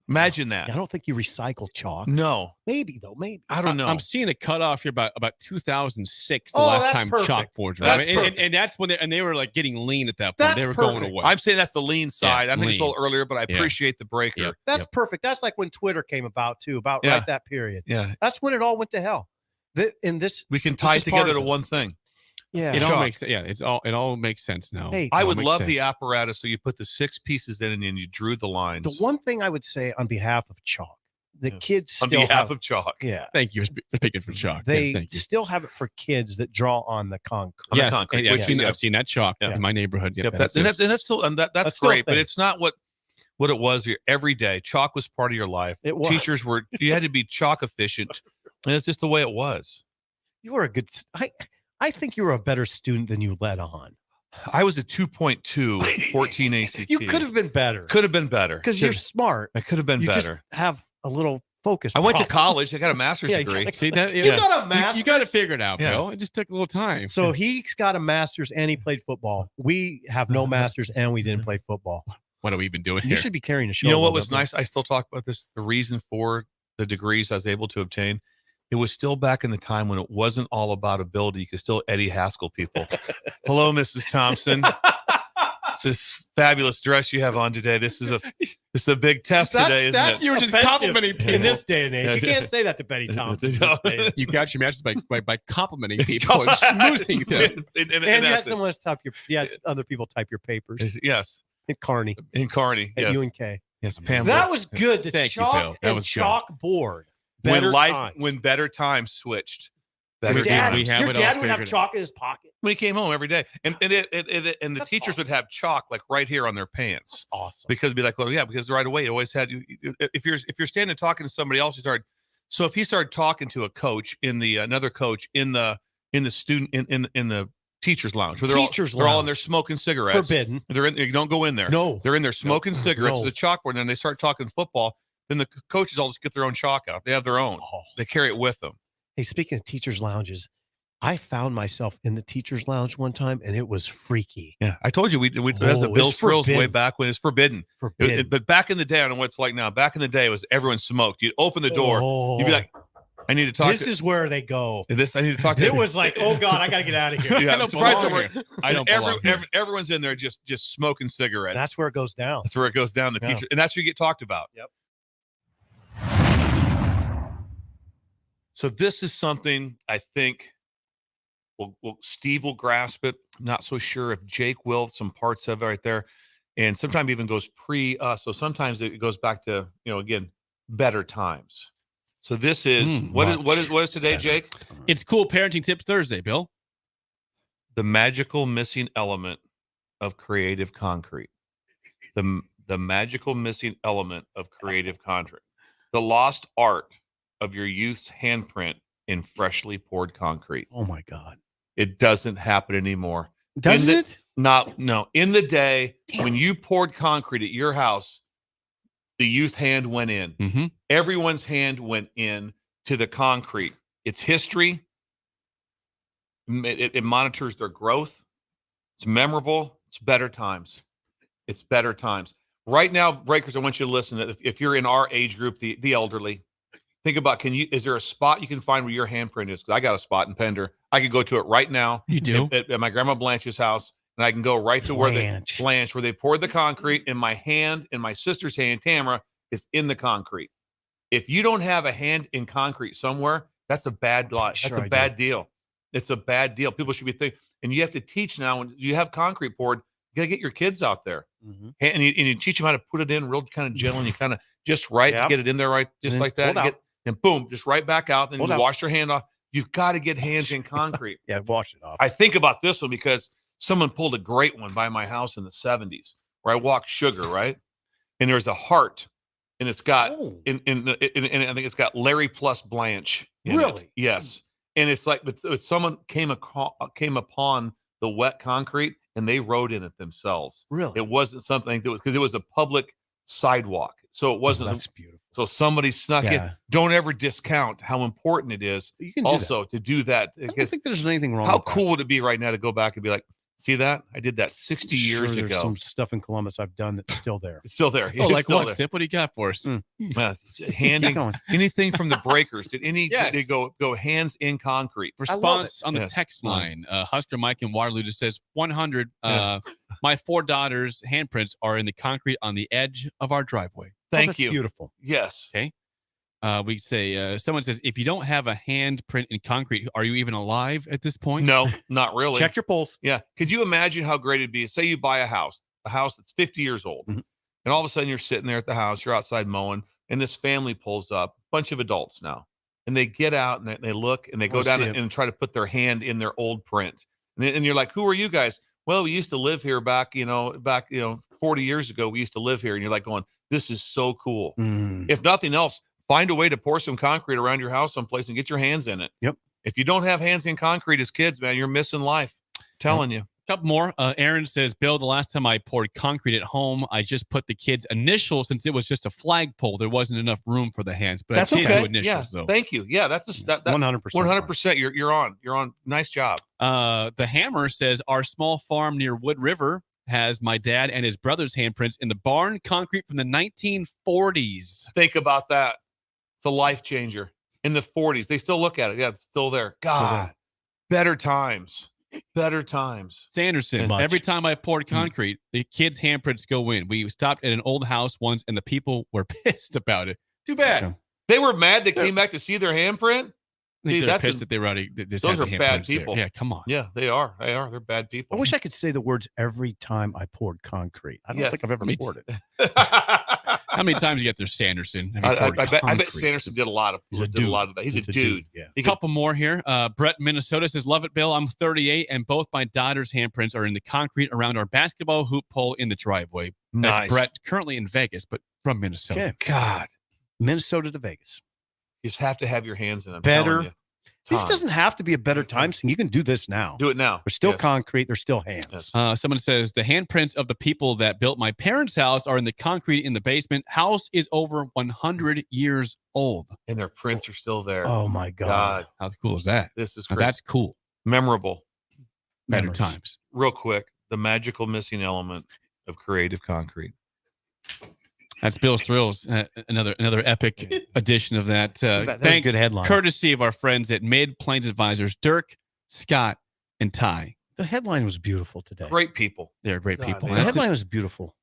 Speaker 10: Imagine that.
Speaker 7: I don't think you recycle chalk.
Speaker 10: No.
Speaker 7: Maybe though. Maybe.
Speaker 10: I don't know.
Speaker 12: I'm seeing a cutoff here about 2006, the
Speaker 7: Oh,
Speaker 12: last
Speaker 7: that's
Speaker 12: time
Speaker 7: perfect.
Speaker 12: chalkboards were.
Speaker 10: That's
Speaker 12: And that's when they were like getting lean at that point.
Speaker 7: That's
Speaker 12: They were going
Speaker 7: perfect.
Speaker 12: away.
Speaker 10: I'm saying that's the lean side. I think it's a
Speaker 12: lean.
Speaker 10: little earlier, but I
Speaker 12: Yeah.
Speaker 10: appreciate the breaker.
Speaker 12: Yep.
Speaker 7: That's perfect. That's like when Twitter came about too. About
Speaker 10: Yeah.
Speaker 7: right that period.
Speaker 10: Yeah.
Speaker 7: That's when it all went to hell. In this,
Speaker 10: We can
Speaker 7: this
Speaker 10: tie
Speaker 7: is
Speaker 10: it
Speaker 7: part
Speaker 10: together
Speaker 7: of
Speaker 10: to one thing.
Speaker 7: Yeah.
Speaker 12: It all
Speaker 10: Chalk.
Speaker 12: makes it all makes sense now.
Speaker 7: Hey,
Speaker 10: I
Speaker 12: It all
Speaker 10: would
Speaker 12: makes
Speaker 10: love the
Speaker 12: sense.
Speaker 10: apparatus so you put the 6 pieces in and you drew the lines.
Speaker 7: The one thing I would say on behalf of chalk, the kids
Speaker 10: on
Speaker 7: still
Speaker 10: behalf
Speaker 7: have,
Speaker 10: of chalk.
Speaker 7: yeah,
Speaker 12: Thank you for picking for chalk. Yeah,
Speaker 7: they
Speaker 12: thank you.
Speaker 7: still have it for kids that draw on the concrete.
Speaker 10: On the
Speaker 12: Yes,
Speaker 10: concrete,
Speaker 12: yeah,
Speaker 10: which
Speaker 12: I've seen that chalk
Speaker 10: Yeah.
Speaker 12: in my neighborhood.
Speaker 10: Yep,
Speaker 12: Yep,
Speaker 10: that's still that's
Speaker 7: That's still a
Speaker 10: great, but
Speaker 7: thing.
Speaker 10: it's not what it was every day. Chalk was part of your life.
Speaker 7: It was.
Speaker 10: Teachers were you had to be chalk efficient, and it's just the way it was.
Speaker 7: You were a good. I think you were a better student than you let on.
Speaker 10: I was a 2.2 14 ACT.
Speaker 7: You could have been better
Speaker 10: Could have been better
Speaker 7: because you're smart.
Speaker 10: I could have been
Speaker 7: You just
Speaker 10: better.
Speaker 7: have a little focus.
Speaker 10: I went to
Speaker 7: problem.
Speaker 10: college. I got a master's
Speaker 7: Yeah,
Speaker 10: degree.
Speaker 12: See that?
Speaker 7: You got a master's.
Speaker 12: You got to figure it out,
Speaker 10: Yeah.
Speaker 12: Bill. It just took a little time.
Speaker 7: So he's got a master's and he played football. We have no master's and we didn't play football.
Speaker 12: What are we even doing
Speaker 7: You
Speaker 12: here?
Speaker 7: should be carrying a show.
Speaker 10: You know what was nice? I still talk about this. The reason for the degrees I was able to obtain, it was still back in the time when it wasn't all about ability. You could still Eddie Haskell people. Hello, Mrs. Thompson. It's this fabulous dress you have on today. This is a big test today, isn't it?
Speaker 12: You were just
Speaker 7: offensive
Speaker 12: complimenting people
Speaker 7: in this day and age. You
Speaker 10: Yeah.
Speaker 7: can't say that to Betty Thompson. in this day.
Speaker 12: You got your matches by complimenting people and schmoozing them.
Speaker 10: In
Speaker 7: And you had
Speaker 10: essence.
Speaker 7: someone else type your. You had other people type your papers.
Speaker 10: Yes.
Speaker 7: In Carney
Speaker 10: In Carney.
Speaker 7: at
Speaker 10: Yes.
Speaker 7: UNK.
Speaker 10: Yes. Pam.
Speaker 7: That was good. The
Speaker 12: Thank you,
Speaker 7: chalk
Speaker 12: Bill. That
Speaker 7: and
Speaker 12: was good.
Speaker 7: chalkboard. Better times.
Speaker 10: when better times switched.
Speaker 7: Your
Speaker 10: Better
Speaker 7: dad,
Speaker 10: times.
Speaker 12: we have
Speaker 7: your
Speaker 12: it all
Speaker 7: dad would have
Speaker 12: figured
Speaker 7: chalk in his pocket.
Speaker 10: When he came home every day, and the
Speaker 7: That's
Speaker 10: teachers would have chalk like right here on their pants
Speaker 7: Awesome.
Speaker 10: because it'd be like, well, yeah, because right away you always had if you're standing talking to somebody else, you start. So if he started talking to a coach another coach in the student in the teachers lounge, where they're all in there smoking cigarettes.
Speaker 7: Forbidden.
Speaker 10: They're in. You don't go in there.
Speaker 7: No.
Speaker 10: They're in there smoking cigarettes
Speaker 7: No.
Speaker 10: at the chalkboard, and then they start talking football. Then the coaches all just get their own chalk out. They have their own.
Speaker 7: Oh.
Speaker 10: They carry it with them.
Speaker 7: Hey, speaking of teachers' lounges, I found myself in the teachers' lounge one time, and it was freaky.
Speaker 10: Yeah, I told you we that's the
Speaker 7: Oh,
Speaker 10: Bill
Speaker 7: it's
Speaker 10: Thrills way
Speaker 7: forbidden.
Speaker 10: back when it's forbidden.
Speaker 7: Forbidden.
Speaker 10: But back in the day, I don't know what it's like now. Back in the day, it was everyone smoked. You'd open the door, you'd be like, "I need to talk."
Speaker 7: This is where they go.
Speaker 10: I need to talk. To
Speaker 7: It was like, oh God, I got to get out of here.
Speaker 10: Yeah,
Speaker 12: I
Speaker 10: I'm
Speaker 12: don't
Speaker 10: surprised
Speaker 12: belong
Speaker 10: there weren't-
Speaker 12: here. I don't
Speaker 10: and
Speaker 12: belong here.
Speaker 10: everyone's in there just smoking cigarettes.
Speaker 7: That's where it goes down.
Speaker 10: That's where it goes down. The
Speaker 7: Yeah.
Speaker 10: teacher, and that's where you get talked about.
Speaker 7: Yep.
Speaker 10: So this is something I think Steve will grasp it. Not so sure if Jake will. Some parts of it right there, and sometimes even goes pre us. So sometimes it goes back to again better times. So this is what is today, Jake?
Speaker 12: It's Cool Parenting Tips Thursday, Bill.
Speaker 10: The magical missing element of creative concrete. The magical missing element of creative concrete. The lost art of your youth's handprint in freshly poured concrete.
Speaker 7: Oh my God.
Speaker 10: It doesn't happen anymore.
Speaker 7: Doesn't it?
Speaker 10: No. In the day when you poured concrete at your house, the youth hand went in.
Speaker 12: Mm-hmm.
Speaker 10: Everyone's hand went in to the concrete. It's history. It monitors their growth. It's memorable. It's better times. It's better times. Right now, Breakers, I want you to listen. If you're in our age group, the elderly, think about, is there a spot you can find where your handprint is? Because I got a spot in Pender. I could go to it right now.
Speaker 12: You do?
Speaker 10: At my grandma Blanche's house, and I can go right to where they poured the concrete, and my hand and my sister's hand, Tamara, is in the concrete. If you don't have a hand in concrete somewhere, that's a bad lot.
Speaker 7: Sure
Speaker 10: That's a bad deal. It's a bad deal. People should be thinking, and you have to teach now when you have concrete poured, you got to get your kids out there.
Speaker 7: Mm-hmm.
Speaker 10: And you teach them how to put it in real kind of gentle, and you kind of just right to
Speaker 7: Yep.
Speaker 10: get it in there right, just
Speaker 7: And
Speaker 10: like that.
Speaker 7: hold out.
Speaker 10: And boom, just right back out. Then
Speaker 7: Hold
Speaker 10: you
Speaker 7: out.
Speaker 10: wash your hand off. You've got to get hands in concrete.
Speaker 7: Yeah, wash it off.
Speaker 10: I think about this one because someone pulled a great one by my house in the 70s where I walked Sugar, right? And there's a heart, and it's got and I think it's got Larry plus Blanche. in it.
Speaker 7: Really?
Speaker 10: Yes. And it's like but someone came upon the wet concrete and they wrote in it themselves.
Speaker 7: Really?
Speaker 10: It wasn't something that was because it was a public sidewalk. So it wasn't
Speaker 7: That's beautiful.
Speaker 10: so somebody snuck
Speaker 7: Yeah.
Speaker 10: it. Don't ever discount how important it is
Speaker 7: You can do
Speaker 10: also to do that.
Speaker 7: I don't think there's anything wrong
Speaker 10: How
Speaker 7: with that.
Speaker 10: cool would it be right now to go back and be like, See that? I did that 60 years
Speaker 1: Sure, there's
Speaker 10: ago.
Speaker 1: some stuff in Columbus I've done that's still there.
Speaker 10: It's still there.
Speaker 12: Oh,
Speaker 10: It's
Speaker 12: like
Speaker 10: still
Speaker 12: what,
Speaker 10: there.
Speaker 12: Sip? What do you got for us?
Speaker 10: Handing
Speaker 1: going.
Speaker 10: anything from the breakers. Did any
Speaker 12: Yes.
Speaker 10: they go hands in concrete?
Speaker 12: Response on the
Speaker 10: Yes.
Speaker 12: text line. Husker Mike in Waterloo just says 100. My 4 daughters' handprints are in the concrete on the edge of our driveway.
Speaker 10: Thank
Speaker 1: that's
Speaker 10: you.
Speaker 1: Beautiful.
Speaker 10: Yes.
Speaker 12: Okay. We say someone says, if you don't have a handprint in concrete, are you even alive at this point?
Speaker 10: No, not really.
Speaker 1: Check your pulse.
Speaker 10: Yeah. Could you imagine how great it'd be? Say you buy a house that's 50 years old,
Speaker 1: Mhm.
Speaker 10: and all of a sudden you're sitting there at the house, you're outside mowing, and this family pulls up, bunch of adults now, and they get out and they look and they go down and try to put their hand in their old print, and you're like, who are you guys? Well, we used to live here back 40 years ago. We used to live here, and you're like going, this is so cool.
Speaker 1: Mm.
Speaker 10: If nothing else, find a way to pour some concrete around your house someplace and get your hands in it.
Speaker 1: Yep.
Speaker 10: If you don't have hands in concrete as kids, man, you're missing life. I'm telling you.
Speaker 12: Couple more. Aaron says, Bill, the last time I poured concrete at home, I just put the kids' initials since it was just a flagpole. There wasn't enough room for the hands, but
Speaker 10: That's
Speaker 12: I did
Speaker 10: okay.
Speaker 12: do initials
Speaker 10: Yeah.
Speaker 12: though.
Speaker 10: Thank you. Yeah, that's
Speaker 1: 100%.
Speaker 10: 100%. You're on. Nice job.
Speaker 12: The Hammer says our small farm near Wood River has my dad and his brother's handprints in the barn concrete from the 1940s.
Speaker 10: Think about that. It's a life changer. In the 40s, they still look at it. Yeah, it's still there. God, better times. Better times.
Speaker 12: Sanderson,
Speaker 1: Much.
Speaker 12: every time I've poured concrete, the kids' handprints go in. We stopped at an old house once, and the people were pissed about it. Too bad.
Speaker 1: Okay.
Speaker 10: They were mad they came back to see their handprint.
Speaker 12: I think
Speaker 10: See,
Speaker 12: they're
Speaker 10: that's
Speaker 12: pissed
Speaker 10: a-
Speaker 12: that they were already. Those
Speaker 10: Those are bad people.
Speaker 12: Yeah, come on.
Speaker 10: Yeah, they are. They're bad people.
Speaker 1: I wish I could say the words every time I poured concrete. I don't
Speaker 10: Yes,
Speaker 1: think I've ever
Speaker 12: me
Speaker 1: poured it.
Speaker 12: How many times you get there, Sanderson? Have you
Speaker 10: I
Speaker 12: poured
Speaker 10: bet
Speaker 12: concrete?
Speaker 10: Sanderson did a lot of.
Speaker 1: He's a
Speaker 10: did a
Speaker 1: dude.
Speaker 10: lot of that. He's a dude.
Speaker 1: Yeah.
Speaker 12: A couple more here. Brett, Minnesota says, love it, Bill. I'm 38, and both my daughter's handprints are in the concrete around our basketball hoop pole in the driveway. That's
Speaker 10: Nice.
Speaker 12: Brett, currently in Vegas, but from Minnesota.
Speaker 1: Okay. God. Minnesota to Vegas.
Speaker 10: You just have to have your hands in it. I'm
Speaker 1: Better.
Speaker 10: telling you.
Speaker 1: This
Speaker 10: Time.
Speaker 1: doesn't have to be a better time thing. You can do this now.
Speaker 10: Do it now.
Speaker 1: There's still
Speaker 10: Yes.
Speaker 1: concrete. There's still hands.
Speaker 10: Yes.
Speaker 12: Someone says, the handprints of the people that built my parents' house are in the concrete in the basement. House is over 100 years old.
Speaker 10: And their prints are still there.
Speaker 1: Oh my God.
Speaker 12: How cool is that?
Speaker 10: This is
Speaker 12: Now,
Speaker 10: great.
Speaker 12: that's cool.
Speaker 10: Memorable.
Speaker 12: Better
Speaker 1: Memories.
Speaker 12: times.
Speaker 10: Real quick, the magical missing element of creative concrete.
Speaker 12: That's Bill's Thrills. Another epic edition of that.
Speaker 1: That's a
Speaker 12: Thanks,
Speaker 1: good headline.
Speaker 12: courtesy of our friends at Mid Plains Advisors, Dirk, Scott, and Ty.
Speaker 1: The headline was beautiful today.
Speaker 10: Great people.
Speaker 12: They're great
Speaker 10: God,
Speaker 12: people.
Speaker 10: man.
Speaker 1: The
Speaker 12: And that's
Speaker 1: headline was beautiful.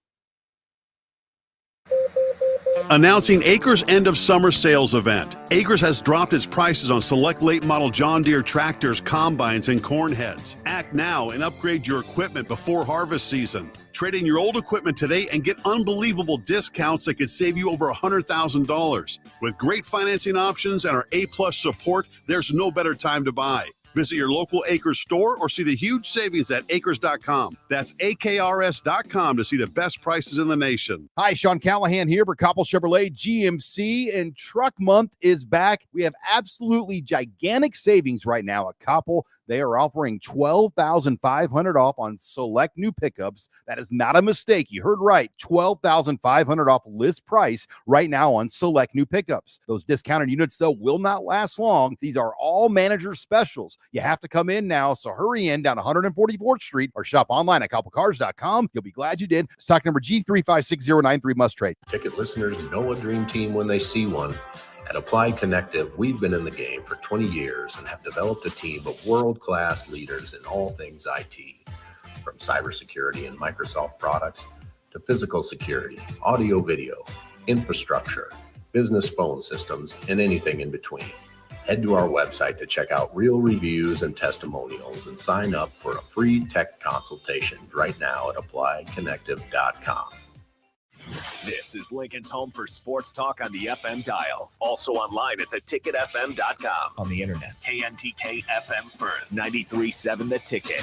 Speaker 13: Announcing Acres end of summer sales event. Acres has dropped its prices on select late model John Deere tractors, combines, and corn heads. Act now and upgrade your equipment before harvest season. Trade in your old equipment today and get unbelievable discounts that could save you over $100,000. With great financing options and our A+ support, there's no better time to buy. Visit your local Acres store or see the huge savings at acres.com. That's AKRS.com to see the best prices in the nation.
Speaker 24: Hi, Sean Callahan here for Koppel Chevrolet GMC, and Truck Month is back. We have absolutely gigantic savings right now at Koppel. They are offering $12,500 off on select new pickups. That is not a mistake. You heard right. $12,500 off list price right now on select new pickups. Those discounted units, though, will not last long. These are all manager specials. You have to come in now, so hurry in down 144th Street or shop online at koppelcars.com. You'll be glad you did. Stock number G356093 must trade.
Speaker 8: Ticket listeners know a dream team when they see one. At Applied Connective, we've been in the game for 20 years and have developed a team of world-class leaders in all things IT. From cybersecurity and Microsoft products to physical security, audio-video, infrastructure, business phone systems, and anything in between. Head to our website to check out real reviews and testimonials and sign up for a free tech consultation right now at appliedconnective.com.
Speaker 9: This is Lincoln's home for sports talk on the FM dial. Also online at theticketfm.com. On the internet. KNTK FM Firth, 93.7 The Ticket.